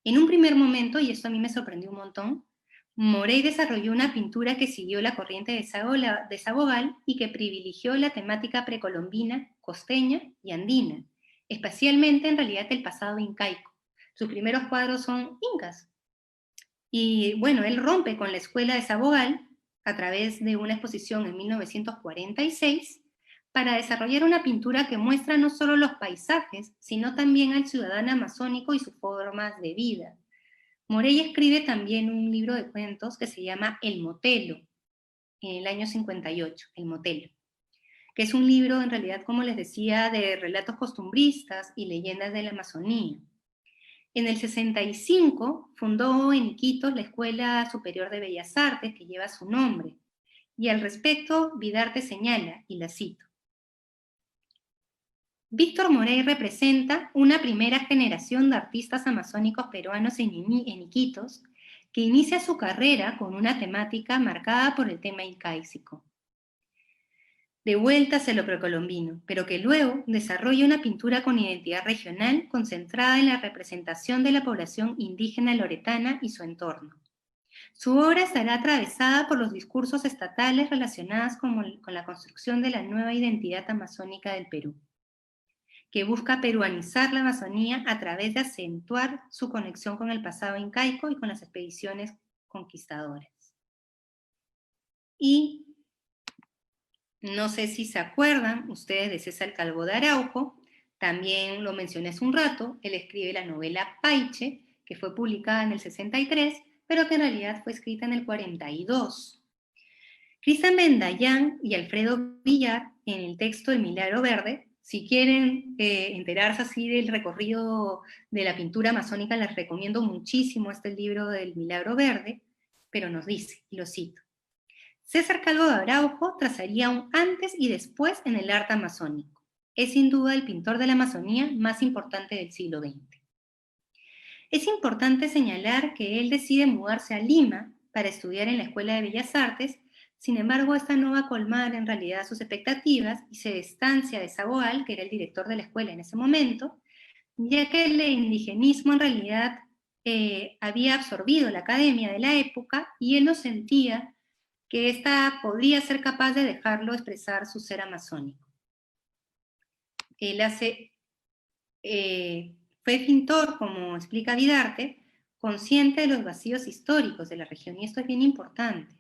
En un primer momento, y esto a mí me sorprendió un montón, Morey desarrolló una pintura que siguió la corriente de Sabogal y que privilegió la temática precolombina, costeña y andina, especialmente en realidad el pasado incaico. Sus primeros cuadros son incas. Y bueno, él rompe con la escuela de Sabogal a través de una exposición en 1946 para desarrollar una pintura que muestra no solo los paisajes, sino también al ciudadano amazónico y sus formas de vida. Morey escribe también un libro de cuentos que se llama El Motelo, en el año 58, El Motelo, que es un libro, en realidad, como les decía, de relatos costumbristas y leyendas de la Amazonía. En el 65 fundó en Iquitos la Escuela Superior de Bellas Artes, que lleva su nombre, y al respecto Vidarte señala, y la cito: Víctor Morey representa una primera generación de artistas amazónicos peruanos en Iquitos que inicia su carrera con una temática marcada por el tema incaico, de vuelta hacia lo precolombino, pero que luego desarrolla una pintura con identidad regional concentrada en la representación de la población indígena loretana y su entorno. Su obra estará atravesada por los discursos estatales relacionados con la construcción de la nueva identidad amazónica del Perú, que busca peruanizar la Amazonía a través de acentuar su conexión con el pasado incaico y con las expediciones conquistadoras. Y no sé si se acuerdan ustedes de César Calvo de Araujo, también lo mencioné hace un rato, él escribe la novela Paiche, que fue publicada en el 63, pero que en realidad fue escrita en el 42. Cristian Bendayán y Alfredo Villar, en el texto El Milagro Verde, si quieren enterarse así del recorrido de la pintura amazónica, les recomiendo muchísimo este libro del Milagro Verde, pero nos dice, y lo cito: César Calvo de Araujo trazaría un antes y después en el arte amazónico. Es sin duda el pintor de la Amazonía más importante del siglo XX. Es importante señalar que él decide mudarse a Lima para estudiar en la Escuela de Bellas Artes. Sin embargo, esta no va a colmar en realidad sus expectativas y se distancia de Saboal, que era el director de la escuela en ese momento, ya que el indigenismo en realidad había absorbido la academia de la época y él no sentía que ésta podría ser capaz de dejarlo expresar su ser amazónico. Él fue pintor, como explica Vidarte, consciente de los vacíos históricos de la región, y esto es bien importante.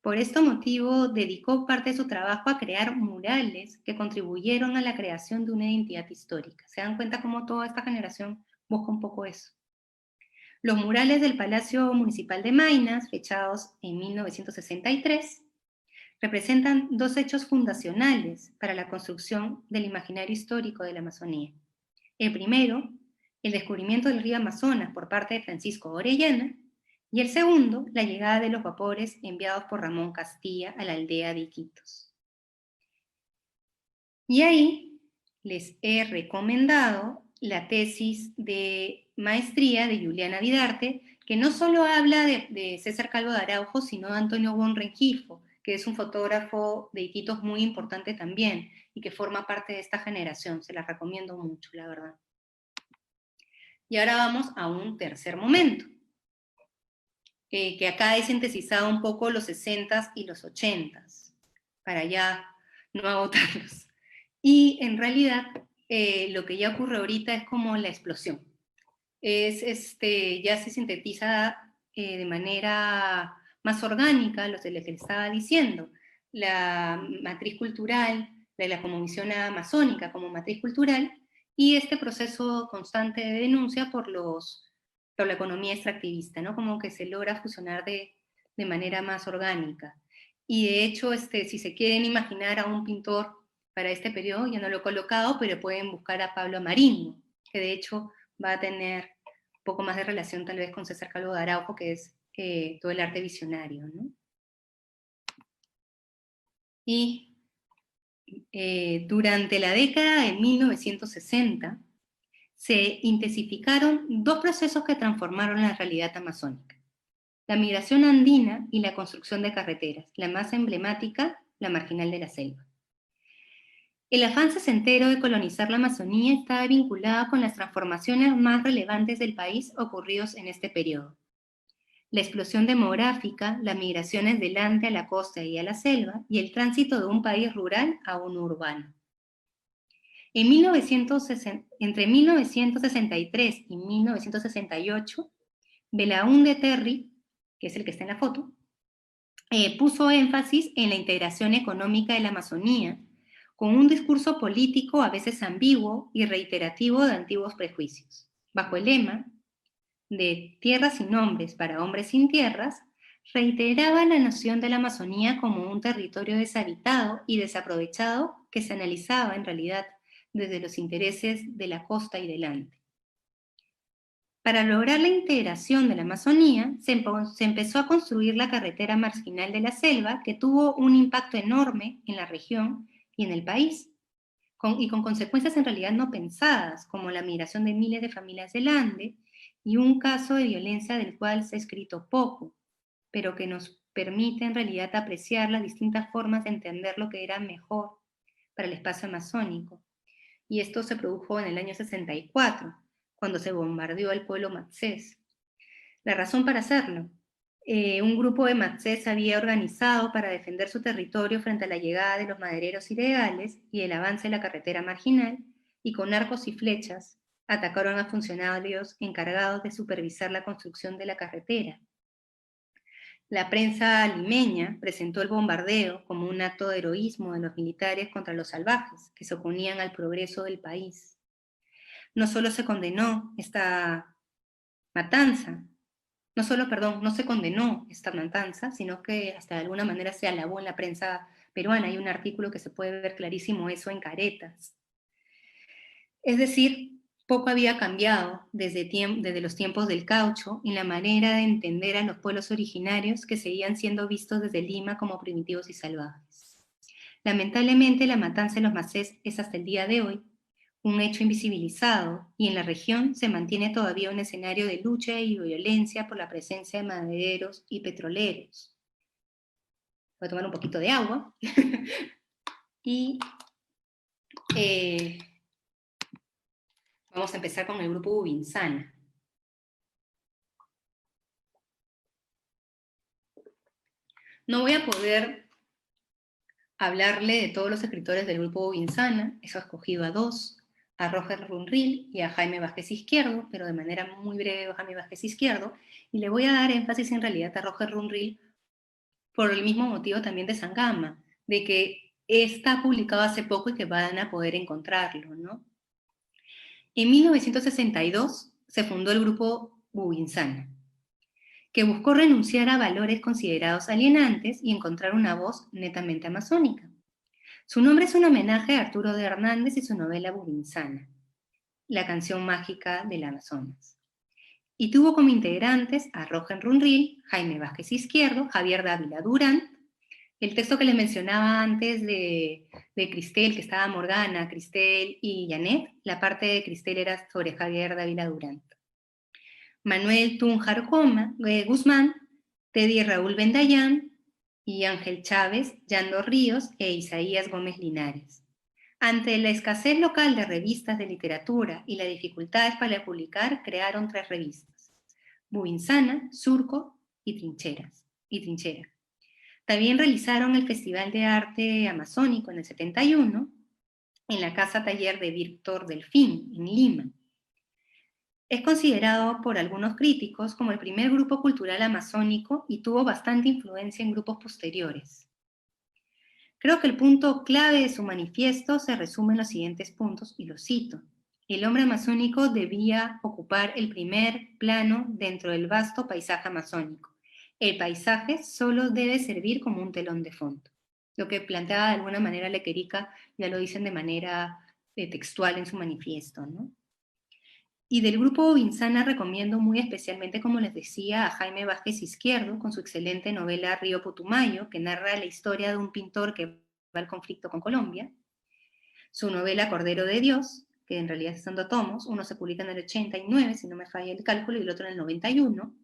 Por este motivo, dedicó parte de su trabajo a crear murales que contribuyeron a la creación de una identidad histórica. ¿Se dan cuenta cómo toda esta generación busca un poco eso? Los murales del Palacio Municipal de Maynas, fechados en 1963, representan dos hechos fundacionales para la construcción del imaginario histórico de la Amazonía. El primero, el descubrimiento del río Amazonas por parte de Francisco Orellana, y el segundo, la llegada de los vapores enviados por Ramón Castilla a la aldea de Iquitos. Y ahí les he recomendado la tesis de maestría de Juliana Vidarte, que no solo habla de César Calvo de Araujo, sino de Antonio Bon Rengifo, que es un fotógrafo de Iquitos muy importante también, y que forma parte de esta generación. Se la recomiendo mucho, la verdad. Y ahora vamos a un tercer momento, que acá he sintetizado un poco los 60s y los 80s, para ya no agotarlos. Y en realidad, lo que ya ocurre ahorita es como la explosión. Ya se sintetiza de manera más orgánica lo que les estaba diciendo. La matriz cultural, la cosmovisión amazónica como matriz cultural, y este proceso constante de denuncia por la economía extractivista, ¿no? Como que se logra fusionar de de manera más orgánica. Y de hecho, si se quieren imaginar a un pintor para este periodo, yo no lo he colocado, pero pueden buscar a Pablo Marinho, que de hecho va a tener un poco más de relación tal vez con César Calvo de Araujo, que es todo el arte visionario, ¿no? Y durante la década de 1960 se intensificaron dos procesos que transformaron la realidad amazónica: la migración andina y la construcción de carreteras, la más emblemática, la Marginal de la Selva. El afán sesentero de colonizar la Amazonía estaba vinculado con las transformaciones más relevantes del país ocurridos en este periodo: la explosión demográfica, las migraciones del Ande a la costa y a la selva, y el tránsito de un país rural a uno urbano. Entre 1963 y 1968, Belaúnde Terry, que es el que está en la foto, puso énfasis en la integración económica de la Amazonía, con un discurso político a veces ambiguo y reiterativo de antiguos prejuicios. Bajo el lema de tierras sin hombres para hombres sin tierras, reiteraba la noción de la Amazonía como un territorio deshabitado y desaprovechado que se analizaba en realidad desde los intereses de la costa y del Ande. Para lograr la integración de la Amazonía, se empezó a construir la carretera marginal de la selva, que tuvo un impacto enorme en la región y en el país, y con consecuencias en realidad no pensadas, como la migración de miles de familias del Ande y un caso de violencia del cual se ha escrito poco, pero que nos permite en realidad apreciar las distintas formas de entender lo que era mejor para el espacio amazónico. Y esto se produjo en el año 64, cuando se bombardeó al pueblo matsés. La razón para hacerlo: un grupo de matsés había organizado para defender su territorio frente a la llegada de los madereros ilegales y el avance de la carretera marginal, y con arcos y flechas atacaron a funcionarios encargados de supervisar la construcción de la carretera. La prensa limeña presentó el bombardeo como un acto de heroísmo de los militares contra los salvajes que se oponían al progreso del país. No solo se condenó esta matanza, no se condenó esta matanza, sino que hasta de alguna manera se alabó en la prensa peruana. Hay un artículo que se puede ver clarísimo eso en Caretas. Es decir, poco había cambiado desde los tiempos del caucho en la manera de entender a los pueblos originarios, que seguían siendo vistos desde Lima como primitivos y salvajes. Lamentablemente, la matanza de los matsés es hasta el día de hoy un hecho invisibilizado, y en la región se mantiene todavía un escenario de lucha y violencia por la presencia de madereros y petroleros. Voy a tomar un poquito de agua. Y vamos a empezar con el grupo Bubinsana. No voy a poder hablarle de todos los escritores del grupo Bubinsana, eso he escogido a dos: a Roger Runrill y a Jaime Vázquez Izquierdo, pero de manera muy breve a Jaime Vázquez Izquierdo, y le voy a dar énfasis en realidad a Roger Runrill por el mismo motivo también de Sangama, de que está publicado hace poco y que van a poder encontrarlo, ¿no? En 1962 se fundó el grupo Bubinsana, que buscó renunciar a valores considerados alienantes y encontrar una voz netamente amazónica. Su nombre es un homenaje a Arturo de Hernández y su novela Bubinsana, la canción mágica del Amazonas. Y tuvo como integrantes a Roger Runrill, Jaime Vázquez Izquierdo, Javier Dávila Durán. El texto que les mencionaba antes de Cristel, que estaba Morgana, Cristel y Janet, la parte de Cristel era sobre Javier Dávila Durán. Manuel Túnjar Guzmán, Teddy Raúl Bendayán y Ángel Chávez, Yando Ríos e Isaías Gómez Linares. Ante la escasez local de revistas de literatura y las dificultades para publicar, crearon 3 revistas: Bubinsana, Surco y Trinchera. También realizaron el Festival de Arte Amazónico en el 71, en la Casa Taller de Víctor Delfín, en Lima. Es considerado por algunos críticos como el primer grupo cultural amazónico y tuvo bastante influencia en grupos posteriores. Creo que el punto clave de su manifiesto se resume en los siguientes puntos, y los cito: el hombre amazónico debía ocupar el primer plano dentro del vasto paisaje amazónico. El paisaje solo debe servir como un telón de fondo. Lo que planteaba de alguna manera Lequerica, ya lo dicen de manera textual en su manifiesto, ¿no? Y del grupo Insana recomiendo muy especialmente, como les decía, a Jaime Vázquez Izquierdo, con su excelente novela Río Putumayo, que narra la historia de un pintor que va al conflicto con Colombia. Su novela Cordero de Dios, que en realidad son 2 tomos, uno se publica en el 89, si no me falla el cálculo, y el otro en el 91,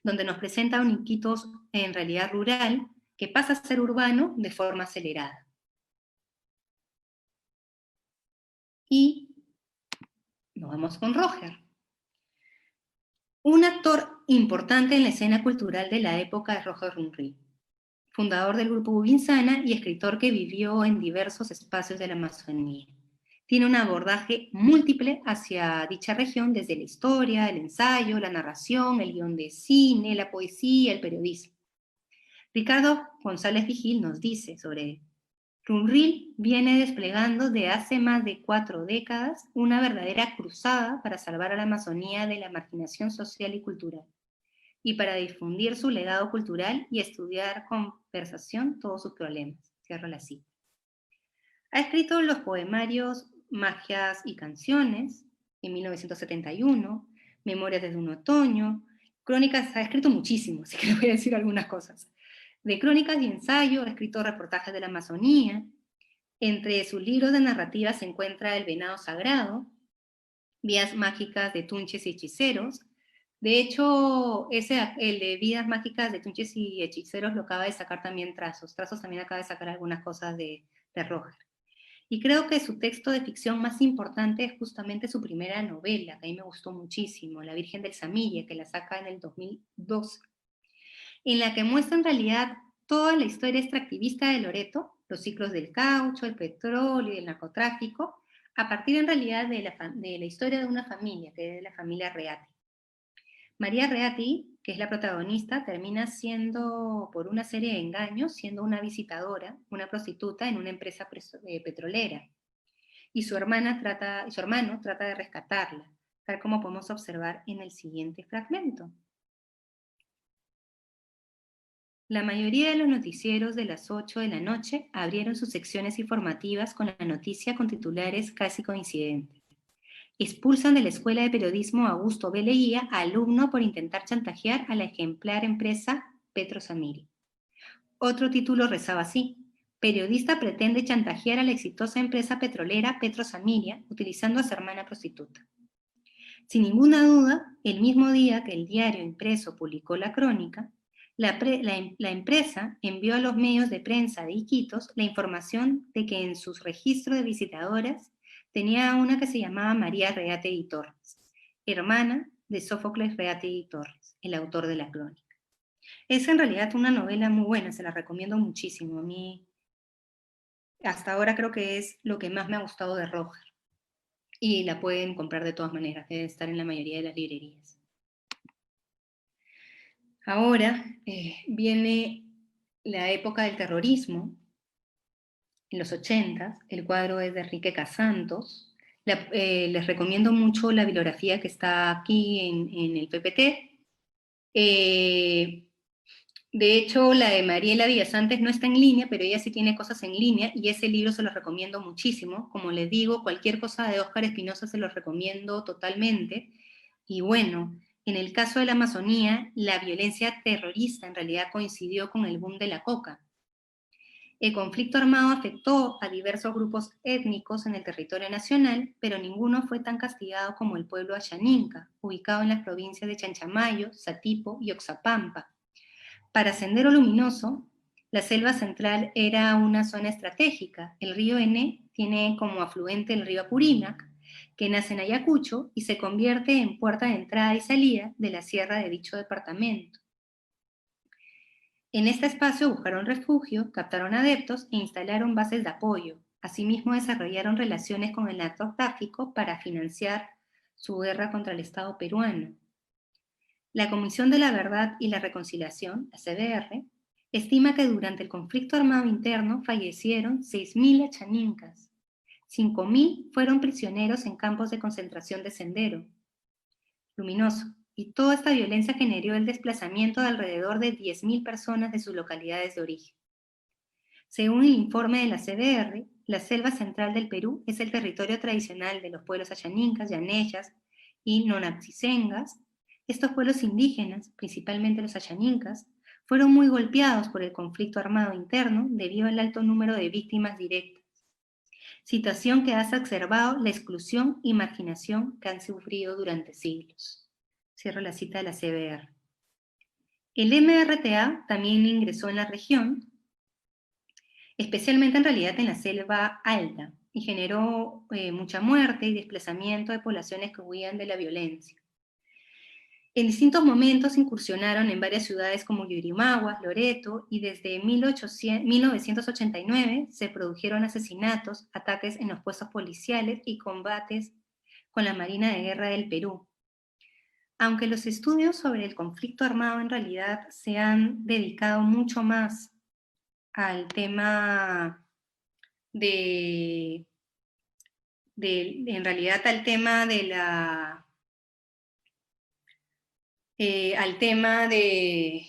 donde nos presenta un Iquitos en realidad rural, que pasa a ser urbano de forma acelerada. Y nos vamos con Roger. Un actor importante en la escena cultural de la época es Roger Runrill, fundador del grupo Bubinsana y escritor que vivió en diversos espacios de la Amazonía. Tiene un abordaje múltiple hacia dicha región, desde la historia, el ensayo, la narración, el guión de cine, la poesía, el periodismo. Ricardo González Vigil nos dice sobre Runrill viene desplegando de hace más de 4 décadas una verdadera cruzada para salvar a la Amazonía de la marginación social y cultural, y para difundir su legado cultural y estudiar con conversación todos sus problemas. Cierro la cita. Ha escrito los poemarios Magias y Canciones, en 1971, Memorias desde un otoño, crónicas, ha escrito muchísimo, así que les voy a decir algunas cosas. De crónicas y ensayo, ha escrito reportajes de la Amazonía. Entre sus libros de narrativa se encuentra El venado sagrado, Vías mágicas de tunches y hechiceros. De hecho, el de Vidas mágicas de tunches y hechiceros lo acaba de sacar también Trazos. Trazos también acaba de sacar algunas cosas de Roger. Y creo que su texto de ficción más importante es justamente su primera novela, que a mí me gustó muchísimo, La Virgen del Samilla, que la saca en el 2012, en la que muestra en realidad toda la historia extractivista de Loreto, los ciclos del caucho, el petróleo y el narcotráfico, a partir en realidad de la historia de una familia, que es la familia Reati. María Reati, que es la protagonista, termina siendo, por una serie de engaños, siendo una visitadora, una prostituta en una empresa petrolera. Y su hermano trata de rescatarla, tal como podemos observar en el siguiente fragmento. La mayoría de los noticieros de las 8 de la noche abrieron sus secciones informativas con la noticia con titulares casi coincidentes. Expulsan de la Escuela de Periodismo Augusto B. Leguía a alumno por intentar chantajear a la ejemplar empresa Petrosamiri. Otro título rezaba así: periodista pretende chantajear a la exitosa empresa petrolera Petrosamiria utilizando a su hermana prostituta. Sin ninguna duda, el mismo día que el diario impreso publicó la crónica, la empresa envió a los medios de prensa de Iquitos la información de que en sus registros de visitadoras tenía una que se llamaba María Reategui Torres, hermana de Sófocles Reategui Torres, el autor de la crónica. Es en realidad una novela muy buena, se la recomiendo muchísimo. A mí, hasta ahora creo que es lo que más me ha gustado de Roger. Y la pueden comprar de todas maneras, debe estar en la mayoría de las librerías. Ahora viene la época del terrorismo, en los 80, el cuadro es de Enrique Casantos. Les recomiendo mucho la bibliografía que está aquí en el PPT. De hecho, la de Mariela Villasantes no está en línea, pero ella sí tiene cosas en línea, y ese libro se los recomiendo muchísimo. Como les digo, cualquier cosa de Óscar Espinosa se los recomiendo totalmente. Y bueno, en el caso de la Amazonía, la violencia terrorista en realidad coincidió con el boom de la coca. El conflicto armado afectó a diversos grupos étnicos en el territorio nacional, pero ninguno fue tan castigado como el pueblo Ayaninca, ubicado en las provincias de Chanchamayo, Satipo y Oxapampa. Para Sendero Luminoso, la selva central era una zona estratégica. El río Ene tiene como afluente el río Apurímac, que nace en Ayacucho y se convierte en puerta de entrada y salida de la sierra de dicho departamento. En este espacio buscaron refugio, captaron adeptos e instalaron bases de apoyo. Asimismo, desarrollaron relaciones con el narcotráfico para financiar su guerra contra el Estado peruano. La Comisión de la Verdad y la Reconciliación, la CDR, estima que durante el conflicto armado interno fallecieron 6.000 achanincas. 5.000 fueron prisioneros en campos de concentración de Sendero Luminoso y toda esta violencia generó el desplazamiento de alrededor de 10.000 personas de sus localidades de origen. Según el informe de la CBR, la selva central del Perú es el territorio tradicional de los pueblos ayaninkas, yaneyas y nonapsisengas. Estos pueblos indígenas, principalmente los ayaninkas, fueron muy golpeados por el conflicto armado interno debido al alto número de víctimas directas, situación que ha exacerbado la exclusión y marginación que han sufrido durante siglos. Cierro la cita de la CBR. El MRTA también ingresó en la región, especialmente en realidad en la selva alta, y generó mucha muerte y desplazamiento de poblaciones que huían de la violencia. En distintos momentos incursionaron en varias ciudades como Yurimaguas, Loreto, y desde 1989 se produjeron asesinatos, ataques en los puestos policiales y combates con la Marina de Guerra del Perú. Aunque los estudios sobre el conflicto armado en realidad se han dedicado mucho más al tema en realidad al tema de la... al tema de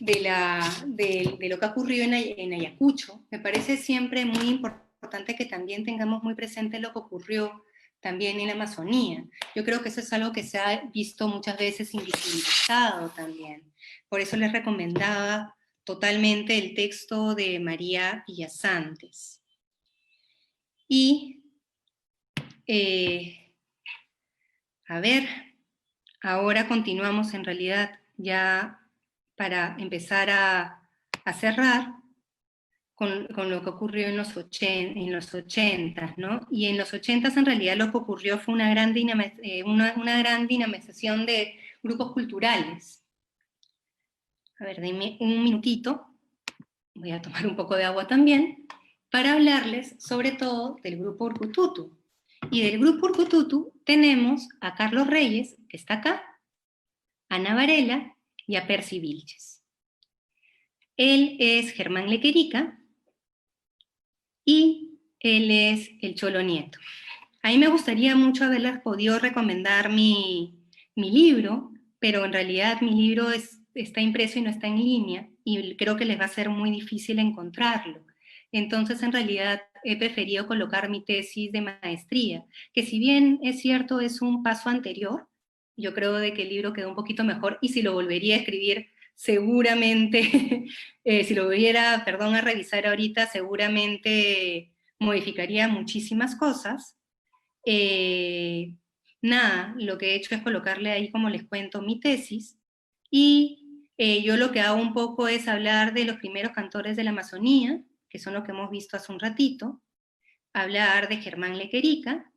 lo que ha ocurrido en Ayacucho. Me parece siempre muy importante que también tengamos muy presente lo que ocurrió también en la Amazonía. Yo creo que eso es algo que se ha visto muchas veces invisibilizado también. Por eso les recomendaba totalmente el texto de María Villasantes. Y, a ver, ahora continuamos en realidad ya para empezar a cerrar con lo que ocurrió en los 80, ¿no? Y en los 80 en realidad lo que ocurrió fue una gran dinamización de grupos culturales. A ver, denme un minutito, voy a tomar un poco de agua también, para hablarles sobre todo del grupo Urkututu. Y del grupo Urkututu tenemos a Carlos Reyes, que está acá, a Ana Varela y a Percy Vilches. Él es Germán Lequerica y él es el Cholo Nieto. A mí me gustaría mucho haberles podido recomendar mi libro, pero en realidad mi libro está impreso y no está en línea, y creo que les va a ser muy difícil encontrarlo. Entonces, en realidad, he preferido colocar mi tesis de maestría, que si bien es cierto, es un paso anterior, yo creo de que el libro quedó un poquito mejor, y si lo volvería a escribir, seguramente, si lo volviera, a revisar ahorita, seguramente modificaría muchísimas cosas. Nada, lo que he hecho es colocarle ahí, como les cuento, mi tesis, y yo lo que hago un poco es hablar de los primeros cantores de la Amazonía, que son los que hemos visto hace un ratito, hablar de Germán Lequerica,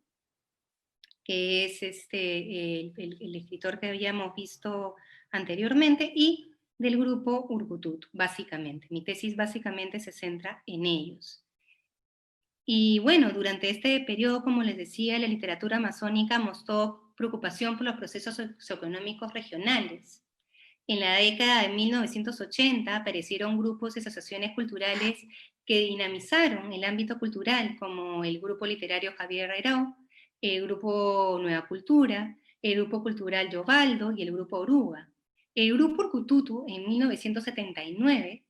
que es el escritor que habíamos visto anteriormente, y del grupo Urkututu, básicamente. Mi tesis básicamente se centra en ellos. Y bueno, durante este periodo, como les decía, la literatura amazónica mostró preocupación por los procesos socioeconómicos regionales. En la década de 1980 aparecieron grupos y asociaciones culturales que dinamizaron el ámbito cultural, como el Grupo Literario Javier Herrero, el Grupo Nueva Cultura, el Grupo Cultural Yobaldo y el Grupo Oruga. El Grupo Urkututu, en 1979,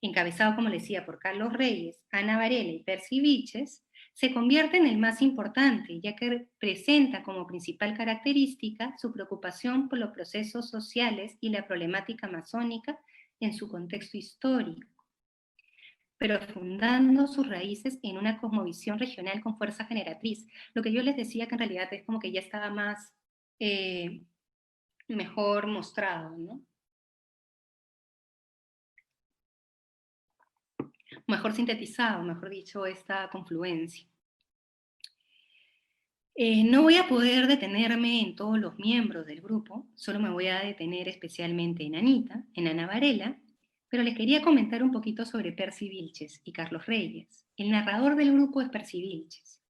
encabezado, como les decía, por Carlos Reyes, Ana Varela y Percy Vilches, se convierte en el más importante, ya que presenta como principal característica su preocupación por los procesos sociales y la problemática amazónica en su contexto histórico, pero fundando sus raíces en una cosmovisión regional con fuerza generatriz. Lo que yo les decía, que en realidad es como que ya estaba más mejor mostrado, ¿no? Mejor sintetizado, mejor dicho, esta confluencia. No voy a poder detenerme en todos los miembros del grupo, solo me voy a detener especialmente en Anita, en Ana Varela, pero les quería comentar un poquito sobre Percy Vilches y Carlos Reyes. El narrador del grupo es Percy Vilches.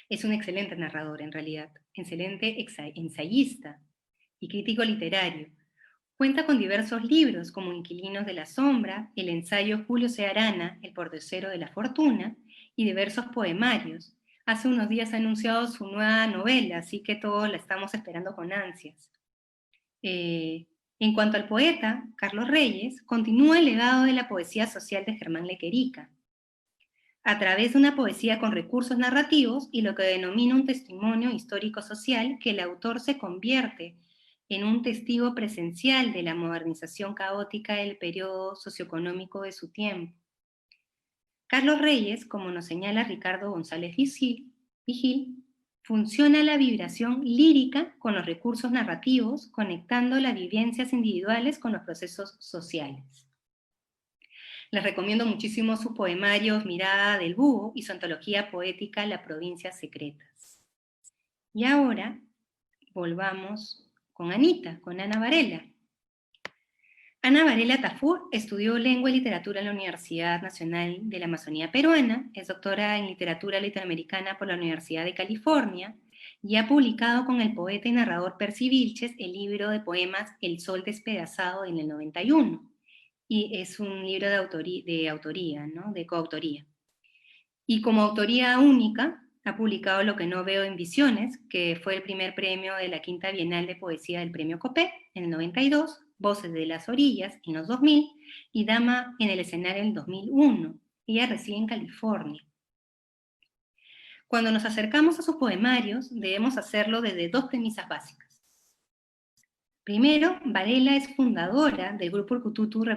Es un excelente narrador, en realidad, excelente ensayista y crítico literario. Cuenta con diversos libros, como Inquilinos de la Sombra, el ensayo Julio C. Arana, El Pordiosero de la Fortuna, y diversos poemarios, hace unos días ha anunciado su nueva novela, así que todos la estamos esperando con ansias. En cuanto al poeta, Carlos Reyes, continúa el legado de la poesía social de Germán Lequerica, a través de una poesía con recursos narrativos y lo que denomina un testimonio histórico-social, que el autor se convierte en un testigo presencial de la modernización caótica del periodo socioeconómico de su tiempo. Carlos Reyes, como nos señala Ricardo González Vigil, funciona la vibración lírica con los recursos narrativos, conectando las vivencias individuales con los procesos sociales. Les recomiendo muchísimo sus poemarios Mirada del Búho y su antología poética Las Provincias Secretas. Y ahora volvamos con Anita, con Ana Varela. Ana Varela Tafur estudió Lengua y Literatura en la Universidad Nacional de la Amazonía Peruana, es doctora en Literatura Latinoamericana por la Universidad de California y ha publicado con el poeta y narrador Percy Vilches el libro de poemas El Sol Despedazado en el 91. Y es un libro de coautoría. Y como autoría única, ha publicado Lo que no veo en Visiones, que fue el primer premio de la Quinta Bienal de Poesía del Premio Copé en el 92, Voces de las Orillas en los 2000, y Dama en el Escenario en el 2001. Ella reside en California. Cuando nos acercamos a sus poemarios, debemos hacerlo desde dos premisas básicas. Primero, Varela es fundadora del grupo Urkututu que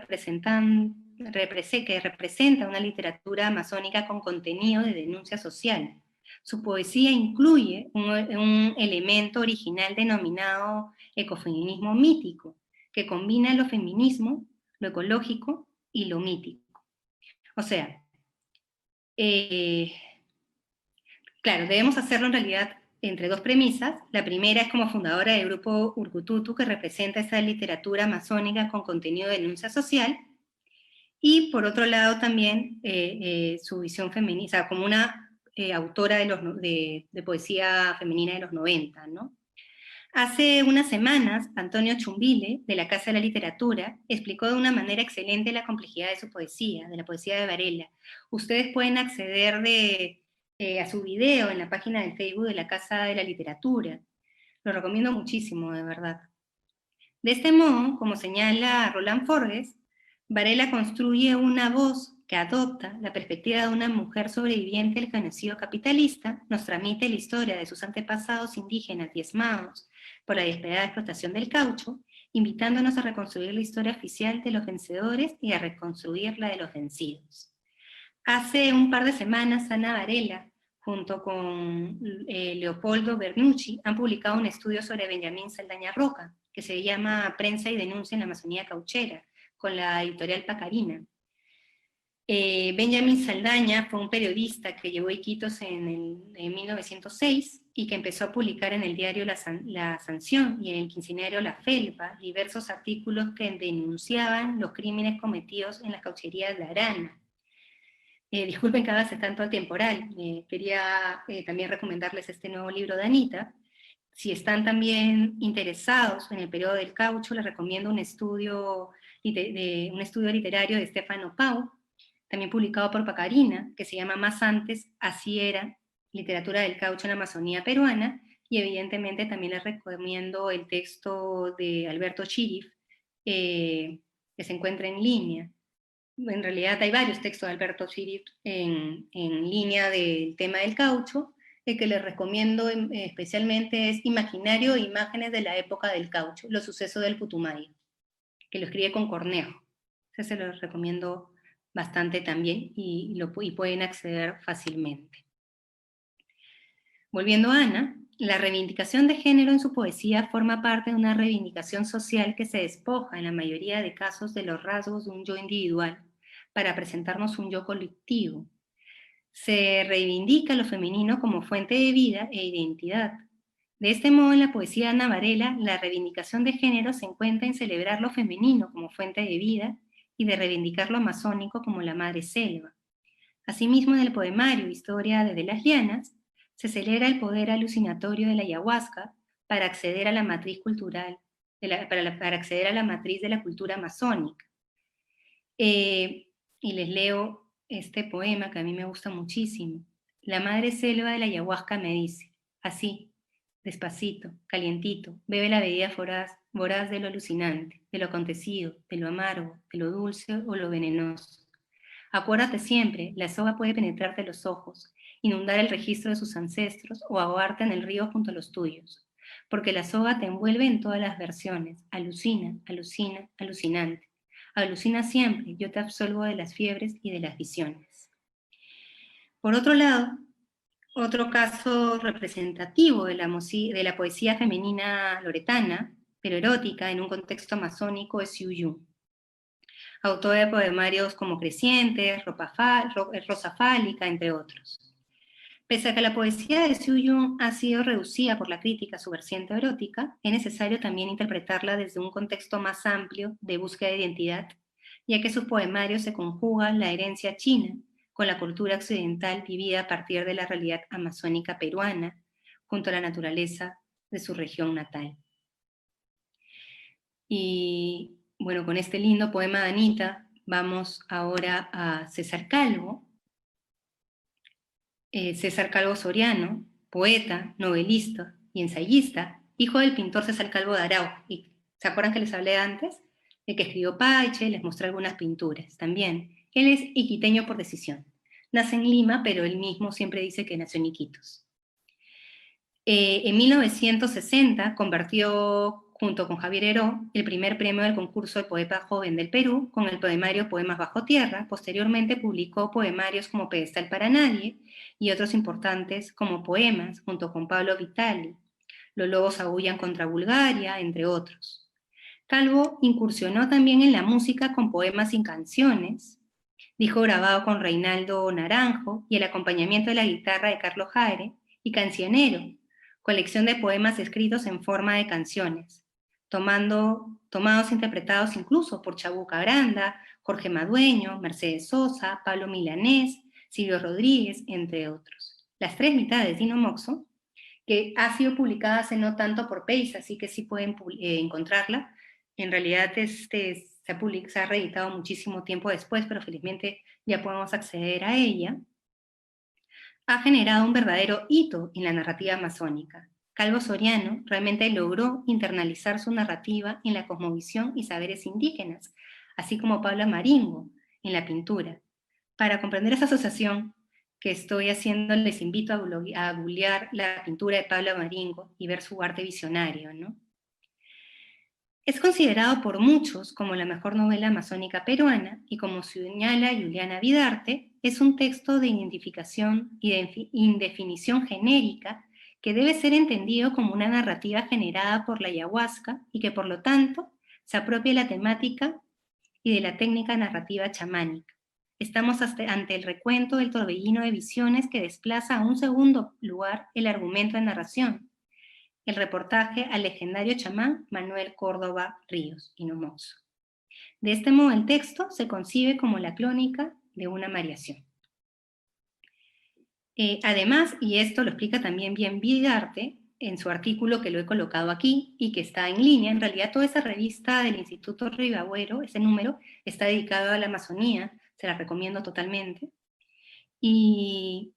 representa una literatura amazónica con contenido de denuncia social. Su poesía incluye un elemento original denominado ecofeminismo mítico, que combina lo feminismo, lo ecológico y lo mítico. O sea, claro, debemos hacerlo en realidad entre dos premisas. La primera es como fundadora del grupo Urkututu, que representa esa literatura amazónica con contenido de denuncia social, y por otro lado también su visión feminista, como una autora de poesía femenina de los 90, ¿no? Hace unas semanas, Antonio Chumbile, de la Casa de la Literatura, explicó de una manera excelente la complejidad de su poesía, de la poesía de Varela. Ustedes pueden acceder a su video en la página de Facebook de la Casa de la Literatura. Lo recomiendo muchísimo, de verdad. De este modo, como señala Roland Forges, Varela construye una voz que adopta la perspectiva de una mujer sobreviviente del genocidio capitalista, nos transmite la historia de sus antepasados indígenas diezmados por la despiadada explotación del caucho, invitándonos a reconstruir la historia oficial de los vencedores y a reconstruir la de los vencidos. Hace un par de semanas, Ana Varela, junto con Leopoldo Bernucci, han publicado un estudio sobre Benjamín Saldaña Roca, que se llama Prensa y Denuncia en la Amazonía Cauchera, con la editorial Pacarina. Benjamín Saldaña fue un periodista que llevó Iquitos en 1906 y que empezó a publicar en el diario La Sanción y en el quincenario La Felpa diversos artículos que denunciaban los crímenes cometidos en las caucherías de Arana. Disculpen que haga tanto temporal, quería también recomendarles este nuevo libro de Anita. Si están también interesados en el periodo del caucho, les recomiendo un estudio literario de Stefano Pau, también publicado por Pacarina, que se llama Más antes, así era, literatura del caucho en la Amazonía peruana, y evidentemente también les recomiendo el texto de Alberto Chirif, que se encuentra en línea. En realidad hay varios textos de Alberto Chirif en línea del tema del caucho. El que les recomiendo especialmente es Imaginario e Imágenes de la Época del Caucho, los sucesos del Putumayo, que lo escribe con Cornejo. Ese se lo recomiendo bastante también y pueden acceder fácilmente. Volviendo a Ana, la reivindicación de género en su poesía forma parte de una reivindicación social que se despoja en la mayoría de casos de los rasgos de un yo individual para presentarnos un yo colectivo. Se reivindica lo femenino como fuente de vida e identidad. De este modo, en la poesía de Ana Varela, la reivindicación de género se encuentra en celebrar lo femenino como fuente de vida y de reivindicar lo amazónico como la madre selva. Asimismo, en el poemario Historia desde las Llanas, se celebra el poder alucinatorio de la ayahuasca para acceder a la matriz cultural, para acceder a la matriz de la cultura amazónica. Y les leo este poema que a mí me gusta muchísimo. La madre selva de la ayahuasca me dice, así, despacito, calientito, bebe la bebida voraz de lo alucinante, de lo acontecido, de lo amargo, de lo dulce o lo venenoso. Acuérdate siempre, la soga puede penetrarte los ojos, inundar el registro de sus ancestros o ahogarte en el río junto a los tuyos, porque la soga te envuelve en todas las versiones, alucina, alucina, alucinante. Alucina siempre, yo te absolvo de las fiebres y de las visiones. Por otro lado, otro caso representativo de la poesía femenina loretana, pero erótica en un contexto amazónico, es Xu Yu, autor de poemarios como Crecientes, Rosa Fálica, entre otros. Pese a que la poesía de Xu Yu ha sido reducida por la crítica a su vertiente erótica, es necesario también interpretarla desde un contexto más amplio de búsqueda de identidad, ya que sus poemarios se conjugan la herencia china con la cultura occidental vivida a partir de la realidad amazónica peruana, junto a la naturaleza de su región natal. Y bueno, con este lindo poema de Anita, vamos ahora a César Calvo. César Calvo Soriano, poeta, novelista y ensayista, hijo del pintor César Calvo de Arau. ¿Y se acuerdan que les hablé antes? De que escribió Paiche, les mostré algunas pinturas también. Él es iquiteño por decisión. Nace en Lima, pero él mismo siempre dice que nació en Iquitos. En 1960 convirtió, junto con Javier Heró, el primer premio del concurso de poeta joven del Perú con el poemario Poemas bajo tierra. Posteriormente publicó poemarios como Pedestal para nadie y otros importantes como Poemas, junto con Pablo Vitali, Los lobos aúllan contra Bulgaria, entre otros. Calvo incursionó también en la música con poemas sin canciones, disco grabado con Reinaldo Naranjo y el acompañamiento de la guitarra de Carlos Jaere, y Cancionero, colección de poemas escritos en forma de canciones, tomados e interpretados incluso por Chabuca Granda, Jorge Madueño, Mercedes Sosa, Pablo Milanés, Silvio Rodríguez, entre otros. Las tres mitades de Dino Moxo, que ha sido publicada hace no tanto por Pace, así que sí pueden encontrarla. En realidad se ha reeditado muchísimo tiempo después, pero felizmente ya podemos acceder a ella. Ha generado un verdadero hito en la narrativa amazónica. Calvo Soriano realmente logró internalizar su narrativa en la cosmovisión y saberes indígenas, así como Pablo Maringo en la pintura. Para comprender esa asociación que estoy haciendo, les invito a googlear la pintura de Pablo Maringo y ver su arte visionario, ¿no? Es considerado por muchos como la mejor novela amazónica peruana y, como señala Juliana Vidarte, es un texto de identificación y de indefinición genérica que debe ser entendido como una narrativa generada por la ayahuasca y que, por lo tanto, se apropia de la temática y de la técnica narrativa chamánica. Estamos ante el recuento del torbellino de visiones que desplaza a un segundo lugar el argumento de narración. El reportaje al legendario chamán Manuel Córdoba Ríos, Dino Moxo. De este modo, el texto se concibe como la crónica de una variación. Además, y esto lo explica también bien Vidarte en su artículo que lo he colocado aquí y que está en línea, en realidad toda esa revista del Instituto Ribagüero, ese número, está dedicado a la Amazonía, se la recomiendo totalmente. Y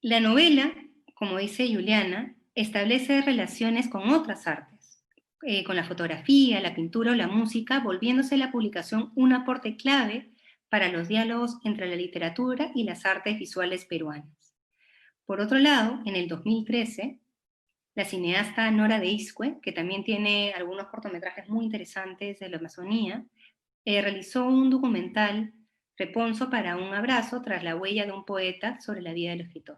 la novela, como dice Juliana, establece relaciones con otras artes, con la fotografía, la pintura o la música, volviéndose la publicación un aporte clave para los diálogos entre la literatura y las artes visuales peruanas. Por otro lado, en el 2013, la cineasta Nora de Iscue, que también tiene algunos cortometrajes muy interesantes de la Amazonía, realizó un documental, Reponso para un abrazo, tras la huella de un poeta, sobre la vida del escritor.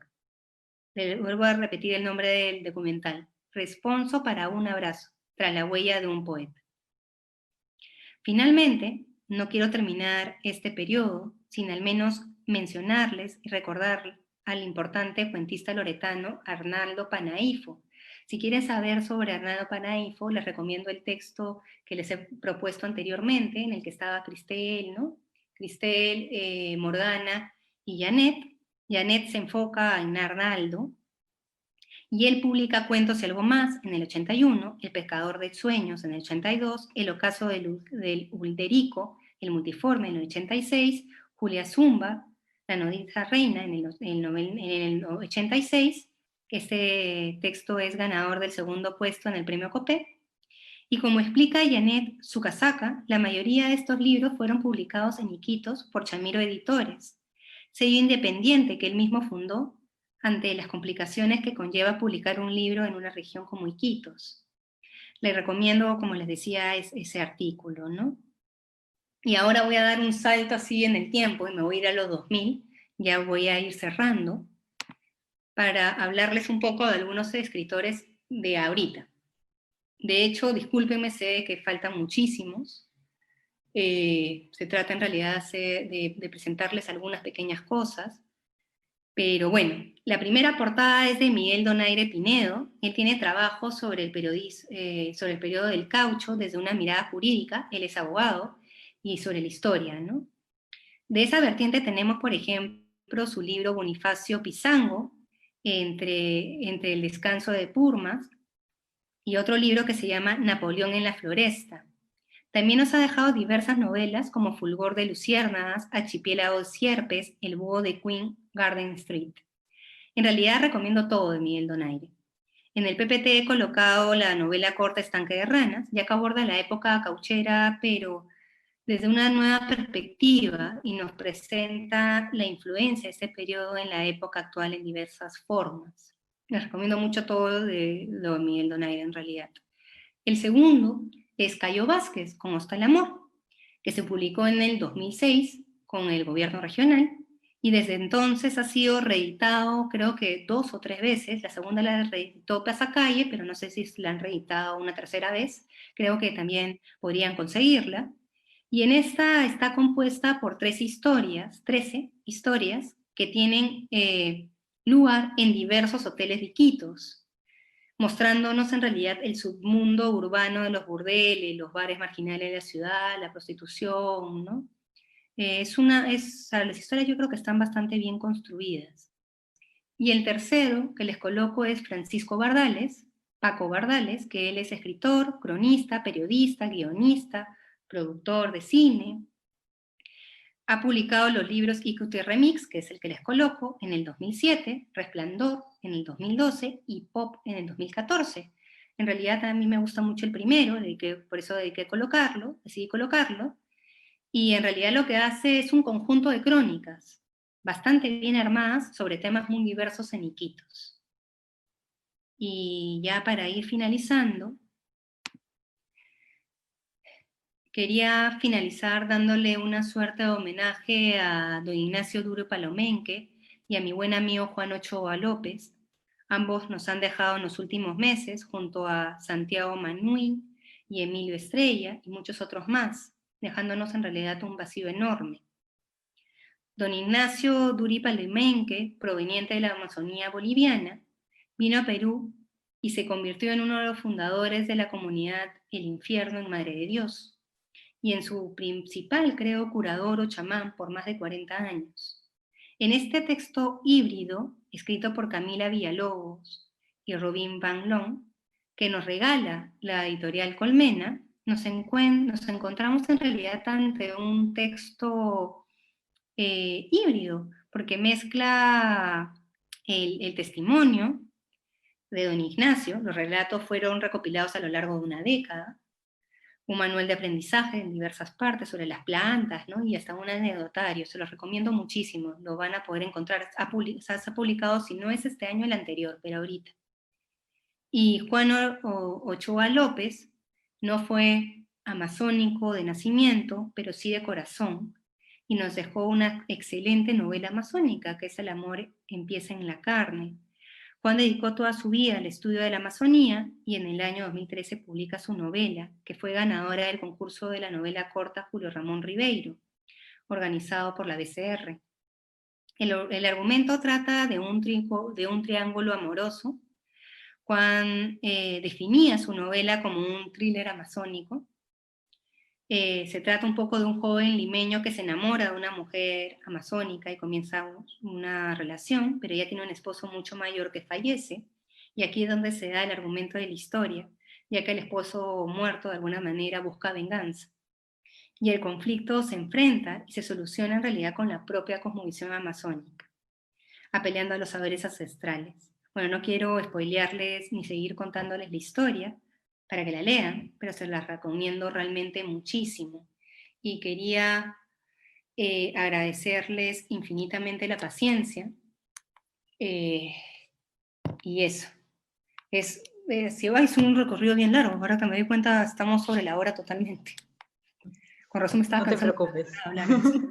Vuelvo a repetir el nombre del documental: Responso para un abrazo, tras la huella de un poeta. Finalmente, no quiero terminar este periodo sin al menos mencionarles y recordar al importante cuentista loretano Arnaldo Panaifo. Si quieren saber sobre Arnaldo Panaifo, les recomiendo el texto que les he propuesto anteriormente, en el que estaba Cristel, ¿no? Cristel, Mordana y Janet. Janet se enfoca en Arnaldo, y él publica Cuentos y algo más en el 81, El pescador de sueños en el 82, El ocaso del Ulderico, El multiforme en el 86, Julia Zumba, La nodriza reina en el 86, este texto es ganador del segundo puesto en el premio Copé, y como explica Janet Tsukasaka, la mayoría de estos libros fueron publicados en Iquitos por Chamiro Editores, sello independiente que él mismo fundó ante las complicaciones que conlleva publicar un libro en una región como Iquitos. Les recomiendo, como les decía, ese artículo, ¿no? Y ahora voy a dar un salto así en el tiempo y me voy a ir a los 2000, ya voy a ir cerrando, para hablarles un poco de algunos escritores de ahorita. De hecho, discúlpenme, sé que faltan muchísimos. Se trata en realidad de presentarles algunas pequeñas cosas. Pero bueno, la primera portada es de Miguel Donaire Pinedo. Él tiene trabajos sobre el periodo del caucho desde una mirada jurídica. Él es abogado, y sobre la historia, ¿no? De esa vertiente tenemos, por ejemplo, su libro Bonifacio Pizango, entre el descanso de Purmas, y otro libro que se llama Napoleón en la Floresta. También nos ha dejado diversas novelas como Fulgor de Luciérnagas, Archipiélago de Sierpes, El búho de Queen Garden Street. En realidad recomiendo todo de Miguel Donaire. En el PPT he colocado la novela corta Estanque de Ranas, ya que aborda la época cauchera, pero desde una nueva perspectiva, y nos presenta la influencia de este periodo en la época actual en diversas formas. Les recomiendo mucho todo de lo de Miguel Donaire en realidad. El segundo es Cayo Vázquez, ¿Cómo está el amor?, que se publicó en el 2006 con el gobierno regional, y desde entonces ha sido reeditado creo que 2 o 3 veces. La segunda la reeditó Pasacalle, pero no sé si la han reeditado una tercera vez. Creo que también podrían conseguirla. Y en esta está compuesta por 13 historias que tienen lugar en diversos hoteles de Iquitos, mostrándonos en realidad el submundo urbano de los burdeles, los bares marginales de la ciudad, la prostitución, ¿no? Las historias yo creo que están bastante bien construidas. Y el tercero que les coloco es Francisco Bardales, Paco Bardales, que él es escritor, cronista, periodista, guionista, productor de cine. Ha publicado los libros IQT Remix, que es el que les coloco, en el 2007, Resplandor en el 2012 y Pop en el 2014. En realidad a mí me gusta mucho el primero, por eso decidí colocarlo, y en realidad lo que hace es un conjunto de crónicas bastante bien armadas sobre temas muy diversos en Iquitos. Y ya para ir finalizando, quería finalizar dándole una suerte de homenaje a don Ignacio Duro Palomenque y a mi buen amigo Juan Ochoa López. Ambos nos han dejado en los últimos meses, junto a Santiago Manuy y Emilio Estrella y muchos otros más, dejándonos en realidad un vacío enorme. Don Ignacio Duri Palomenque, proveniente de la Amazonía boliviana, vino a Perú y se convirtió en uno de los fundadores de la comunidad El Infierno en Madre de Dios, y en su principal, creo, curador o chamán por más de 40 años. En este texto híbrido, escrito por Camila Villalobos y Robin Van Loon, que nos regala la editorial Colmena, nos encontramos en realidad ante un texto híbrido, porque mezcla el testimonio de don Ignacio. Los relatos fueron recopilados a lo largo de una década, un manual de aprendizaje en diversas partes sobre las plantas, ¿no? Y hasta un anecdotario. Se los recomiendo muchísimo, lo van a poder encontrar. Se ha publicado, si no es este año, el anterior, pero ahorita. Y Juan Ochoa López no fue amazónico de nacimiento, pero sí de corazón, y nos dejó una excelente novela amazónica, que es El amor empieza en la carne. Juan dedicó toda su vida al estudio de la Amazonía, y en el año 2013 publica su novela, que fue ganadora del concurso de la novela corta Julio Ramón Ribeiro, organizado por la BCR. El argumento trata de un triángulo amoroso. Juan definía su novela como un thriller amazónico. Se trata un poco de un joven limeño que se enamora de una mujer amazónica y comienza una relación, pero ella tiene un esposo mucho mayor que fallece, y aquí es donde se da el argumento de la historia, ya que el esposo muerto de alguna manera busca venganza. y el conflicto se enfrenta y se soluciona en realidad con la propia cosmovisión amazónica, apelando a los saberes ancestrales. Bueno, no quiero spoilearles ni seguir contándoles la historia para que la lean, pero se las recomiendo realmente muchísimo. Y quería agradecerles infinitamente la paciencia, y eso. Es un recorrido bien largo, ahora que me doy cuenta estamos sobre la hora totalmente. Con razón me estaba No te cansando preocupes. de hablar así.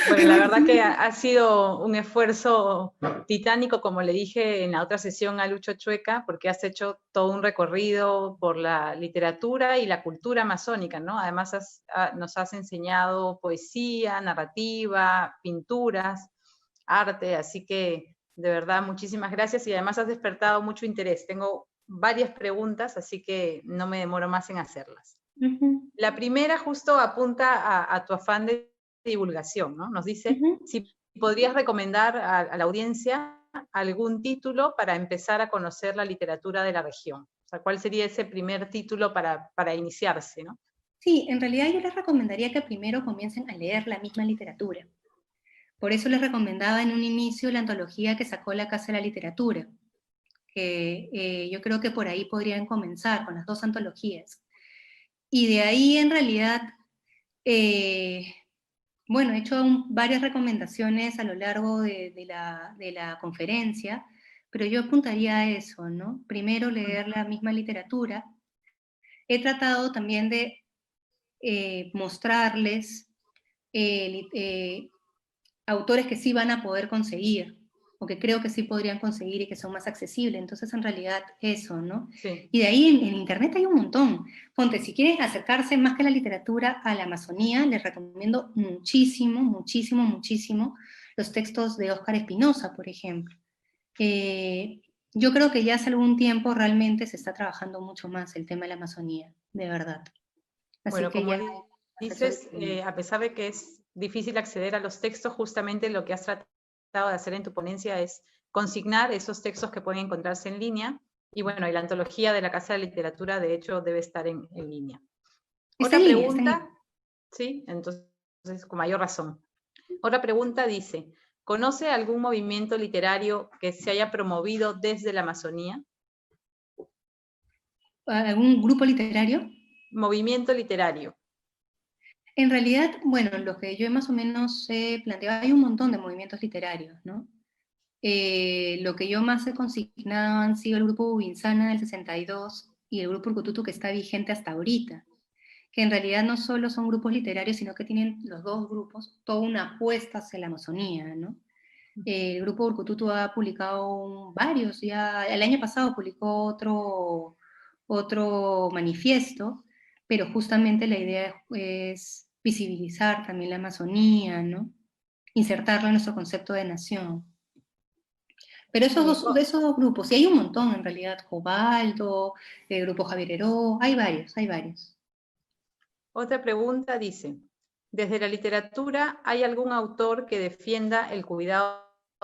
Bueno, la verdad que ha sido un esfuerzo titánico, como le dije en la otra sesión a Lucho Chueca, porque has hecho todo un recorrido por la literatura y la cultura amazónica, ¿no? Además nos has enseñado poesía, narrativa, pinturas, arte, así que de verdad muchísimas gracias y además has despertado mucho interés. Tengo varias preguntas, así que no me demoro más en hacerlas. La primera justo apunta a tu afán de divulgación, ¿no? Nos dice si podrías recomendar a la audiencia algún título para empezar a conocer la literatura de la región. O sea, ¿cuál sería ese primer título para iniciarse, ¿no? Sí, en realidad yo les recomendaría que primero comiencen a leer la misma literatura. Por eso les recomendaba en un inicio la antología que sacó la Casa de la Literatura, que yo creo que por ahí podrían comenzar con las dos antologías. Y de ahí en realidad, bueno, he hecho varias recomendaciones a lo largo de la conferencia, pero yo apuntaría a eso, ¿no? Primero leer la misma literatura. He tratado también de mostrarles autores que sí van a poder conseguir, o que creo que sí podrían conseguir y que son más accesibles. Entonces, en realidad, eso, ¿no? Sí. Y de ahí en Internet hay un montón. Ponte, si quieren acercarse más que la literatura a la Amazonía, les recomiendo muchísimo, muchísimo, muchísimo los textos de Óscar Espinosa, por ejemplo. Yo creo que ya hace algún tiempo realmente se está trabajando mucho más el tema de la Amazonía, de verdad. Así bueno, que como ya dices, a pesar de que es difícil acceder a los textos, justamente lo que has tratado de hacer en tu ponencia es consignar esos textos que pueden encontrarse en línea, y bueno, y la antología de la Casa de Literatura, de hecho, debe estar en línea. está Otra en línea, está en pregunta, línea. sí, entonces con mayor razón. Otra pregunta dice, ¿conoce algún movimiento literario que se haya promovido desde la Amazonía? ¿Algún grupo literario? Movimiento literario. En realidad, bueno, lo que yo más o menos he planteado, hay un montón de movimientos literarios, ¿no? Lo que yo más he consignado han sido el grupo Bubinsana del 62 y el grupo Urkututu que está vigente hasta ahorita, que en realidad no solo son grupos literarios, sino que tienen los dos grupos toda una apuesta hacia la Amazonía, ¿no? El grupo Urkututu ha publicado varios, ya el año pasado publicó otro manifiesto, pero justamente la idea es visibilizar también la Amazonía, ¿no? Insertarla en nuestro concepto de nación. Pero de esos dos grupos, y hay un montón en realidad, Jobaldo, el grupo Javier Heró, hay varios, hay varios. Otra pregunta dice, ¿desde la literatura hay algún autor que defienda el cuidado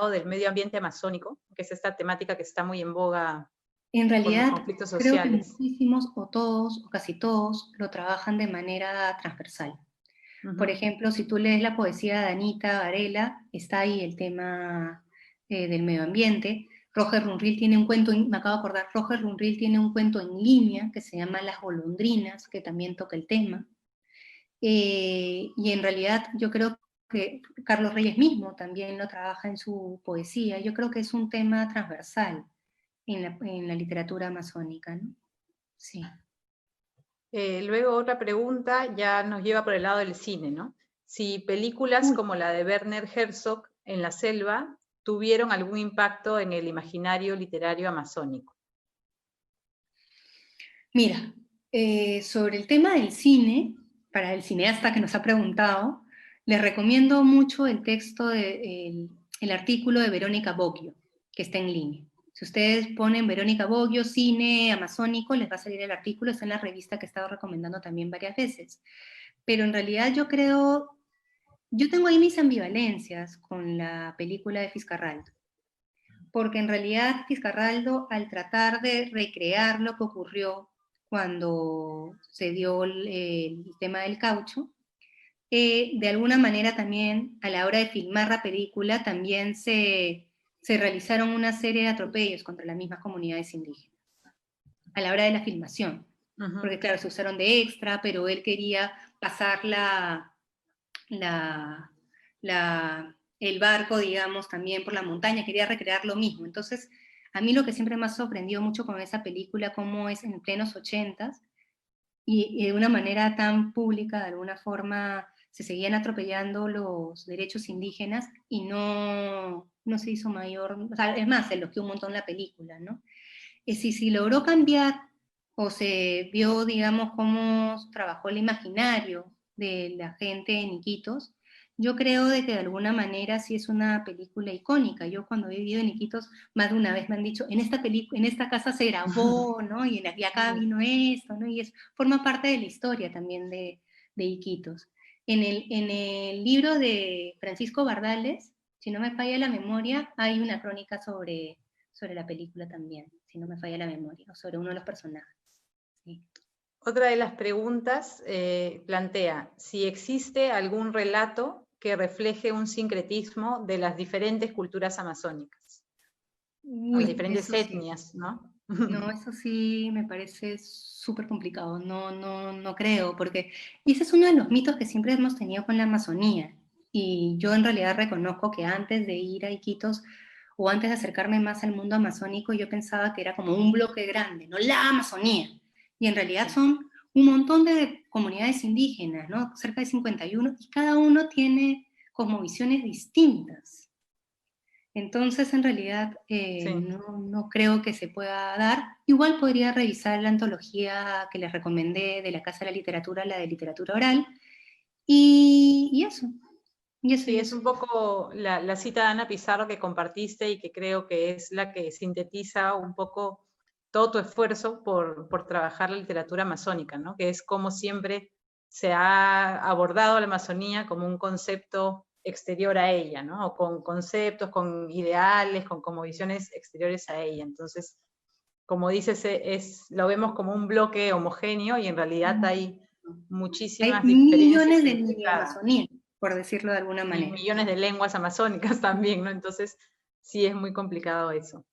del medio ambiente amazónico? Que es esta temática que está muy en boga En con los realidad, conflictos creo que sociales. muchísimos, o todos, o casi todos, lo trabajan de manera transversal. Por ejemplo, si tú lees la poesía de Anita Varela, está ahí el tema del medio ambiente. Roger Runriel tiene un cuento, me acabo de acordar, Roger Runriel tiene un cuento en línea que se llama Las golondrinas, que también toca el tema. Y en realidad yo creo que Carlos Reyes mismo también lo trabaja en su poesía. Yo creo que es un tema transversal en la literatura amazónica, ¿no? Sí. Luego otra pregunta ya nos lleva por el lado del cine, ¿no? Si películas como la de Werner Herzog, En la selva, tuvieron algún impacto en el imaginario literario amazónico. Mira, sobre el tema del cine, para el cineasta que nos ha preguntado, les recomiendo mucho el texto, el artículo de Verónica Boggio, que está en línea. Si ustedes ponen Verónica Boggio, cine amazónico, les va a salir el artículo, está en la revista que he estado recomendando también varias veces. Pero en realidad yo tengo ahí mis ambivalencias con la película de Fiscarraldo. Porque en realidad Fiscarraldo, al tratar de recrear lo que ocurrió cuando se dio el tema del caucho. De alguna manera también, a la hora de filmar la película, también se realizaron una serie de atropellos contra las mismas comunidades indígenas, a la hora de la filmación. Porque claro, se usaron de extra, pero él quería pasar el barco, digamos, también por la montaña, quería recrear lo mismo. Entonces, a mí lo que siempre me ha sorprendido mucho con esa película, cómo es en plenos 80s, y de una manera tan pública, de alguna forma, se seguían atropellando los derechos indígenas y no se hizo mayor, o sea, es más, se elogió un montón la película, ¿no? Si logró cambiar o se vio, digamos, cómo trabajó el imaginario de la gente en Iquitos, yo creo de que de alguna manera sí es una película icónica. Yo cuando he vivido en Iquitos, más de una vez me han dicho, en esta casa se grabó, ¿no? Y acá vino esto, ¿no? Y forma parte de la historia también de Iquitos. En el libro de Francisco Bardales, si no me falla la memoria, hay una crónica sobre la película también, si no me falla la memoria, o sobre uno de los personajes. Sí. Otra de las preguntas plantea si existe algún relato que refleje un sincretismo de las diferentes culturas amazónicas, las diferentes etnias, sí. ¿No? No, eso sí me parece súper complicado, no creo, porque ese es uno de los mitos que siempre hemos tenido con la Amazonía, y yo en realidad reconozco que antes de ir a Iquitos, o antes de acercarme más al mundo amazónico, yo pensaba que era como un bloque grande, no la Amazonía, y en realidad son un montón de comunidades indígenas, ¿no? Cerca de 51, y cada uno tiene cosmovisiones distintas. Entonces, en realidad, no creo que se pueda dar. Igual podría revisar la antología que les recomendé de la Casa de la Literatura, la de literatura oral, y eso. Sí, es un poco la cita de Ana Pizarro que compartiste y que creo que es la que sintetiza un poco todo tu esfuerzo por trabajar la literatura amazónica, ¿no? Que es como siempre se ha abordado la Amazonía como un concepto exterior a ella, ¿no? O con conceptos, con ideales, con visiones exteriores a ella. Entonces, como dices, lo vemos como un bloque homogéneo y en realidad hay muchísimas hay diferencias millones de mini Amazonía, por decirlo de alguna manera. Y millones de lenguas amazónicas también, ¿no? Entonces, sí es muy complicado eso.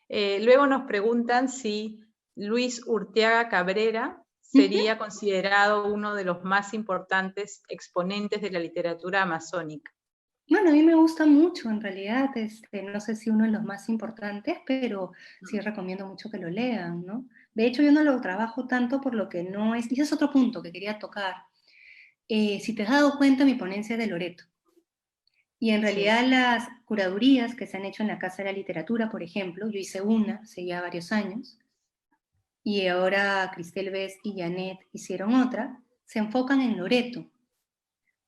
Luego nos preguntan si Luis Urteaga Cabrera sería considerado uno de los más importantes exponentes de la literatura amazónica. Bueno, a mí me gusta mucho, en realidad, no sé si uno de los más importantes, pero sí recomiendo mucho que lo lean, ¿no? De hecho, yo no lo trabajo tanto por lo que no es, y ese es otro punto que quería tocar. Si te has dado cuenta, mi ponencia es de Loreto. Y en realidad las curadurías que se han hecho en la Casa de la Literatura, por ejemplo, yo hice una hace ya varios años, y ahora Cristel Bess y Janet hicieron otra, se enfocan en Loreto.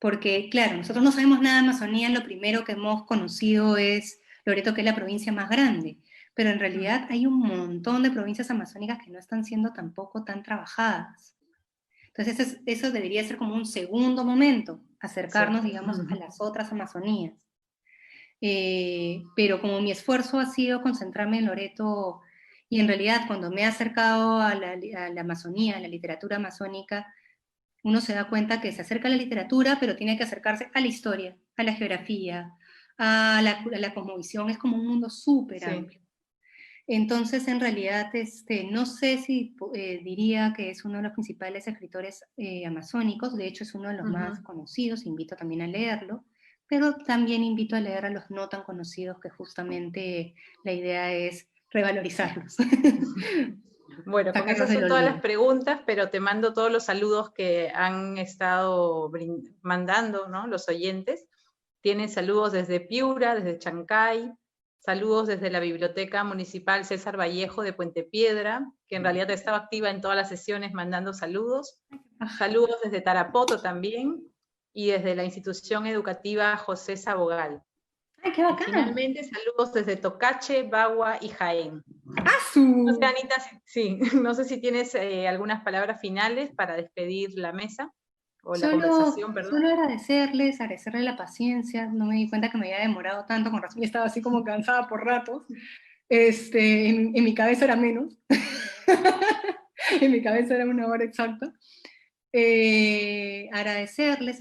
Porque, claro, nosotros no sabemos nada de Amazonía, lo primero que hemos conocido es Loreto, que es la provincia más grande, pero en realidad hay un montón de provincias amazónicas que no están siendo tampoco tan trabajadas. Entonces eso debería ser como un segundo momento, acercarnos, digamos, a las otras Amazonías. Pero como mi esfuerzo ha sido concentrarme en Loreto, y en realidad cuando me he acercado a la Amazonía, a la literatura amazónica, uno se da cuenta que se acerca a la literatura, pero tiene que acercarse a la historia, a la geografía, a la cosmovisión, es como un mundo súper amplio. Entonces, en realidad, no sé si diría que es uno de los principales escritores amazónicos, de hecho es uno de los más conocidos, invito también a leerlo, pero también invito a leer a los no tan conocidos, que justamente la idea es revalorizarlos. Bueno, con esas son todas las preguntas, pero te mando todos los saludos que han estado mandando, ¿no? Los oyentes. Tienen saludos desde Piura, desde Chancay, saludos desde la Biblioteca Municipal César Vallejo de Puente Piedra, que en realidad estaba activa en todas las sesiones mandando saludos. Saludos desde Tarapoto también, y desde la institución educativa José Sabogal. ¡Ay, qué bacán! Y finalmente, saludos desde Tocache, Bagua y Jaén. ¡Asu! No sé, Anita, sí, no sé si tienes algunas palabras finales para despedir la mesa, o la conversación, perdón. Solo agradecerles la paciencia, no me di cuenta que me había demorado tanto, con razón, estaba así como cansada por ratos, en mi cabeza era menos. En mi cabeza era 1 hora exacta. Agradecerles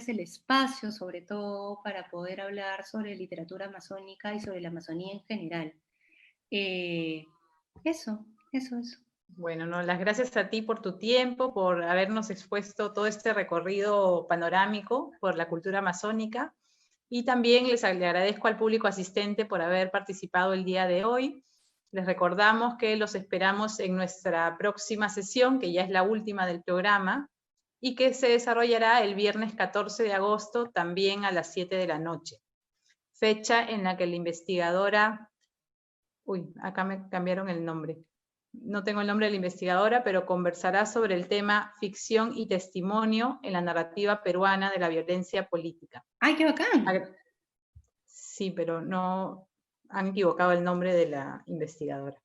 el espacio, sobre todo para poder hablar sobre literatura amazónica y sobre la Amazonía en general. Eso. Bueno, no, las gracias a ti por tu tiempo, por habernos expuesto todo este recorrido panorámico por la cultura amazónica, y también le agradezco al público asistente por haber participado el día de hoy. Les recordamos que los esperamos en nuestra próxima sesión, que ya es la última del programa, y que se desarrollará el viernes 14 de agosto, también a las 7 de la noche. Fecha en la que la investigadora... Uy, acá me cambiaron el nombre. No tengo el nombre de la investigadora, pero conversará sobre el tema ficción y testimonio en la narrativa peruana de la violencia política. ¡Ay, qué bacán! Sí, pero no han equivocado el nombre de la investigadora.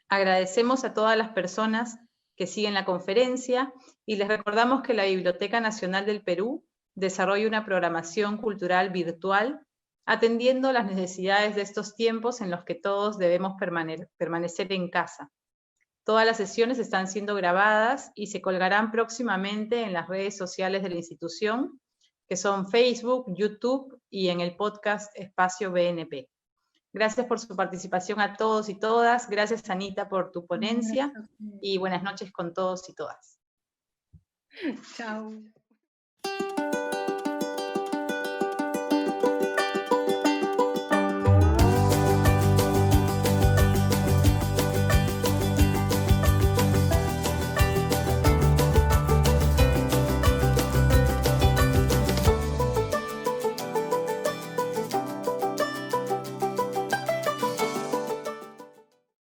Agradecemos a todas las personas que siguen la conferencia y les recordamos que la Biblioteca Nacional del Perú desarrolla una programación cultural virtual atendiendo las necesidades de estos tiempos en los que todos debemos permanecer en casa. Todas las sesiones están siendo grabadas y se colgarán próximamente en las redes sociales de la institución, que son Facebook, YouTube y en el podcast Espacio BNP. Gracias por su participación a todos y todas. Gracias, Anita, por tu ponencia y buenas noches con todos y todas. Chao.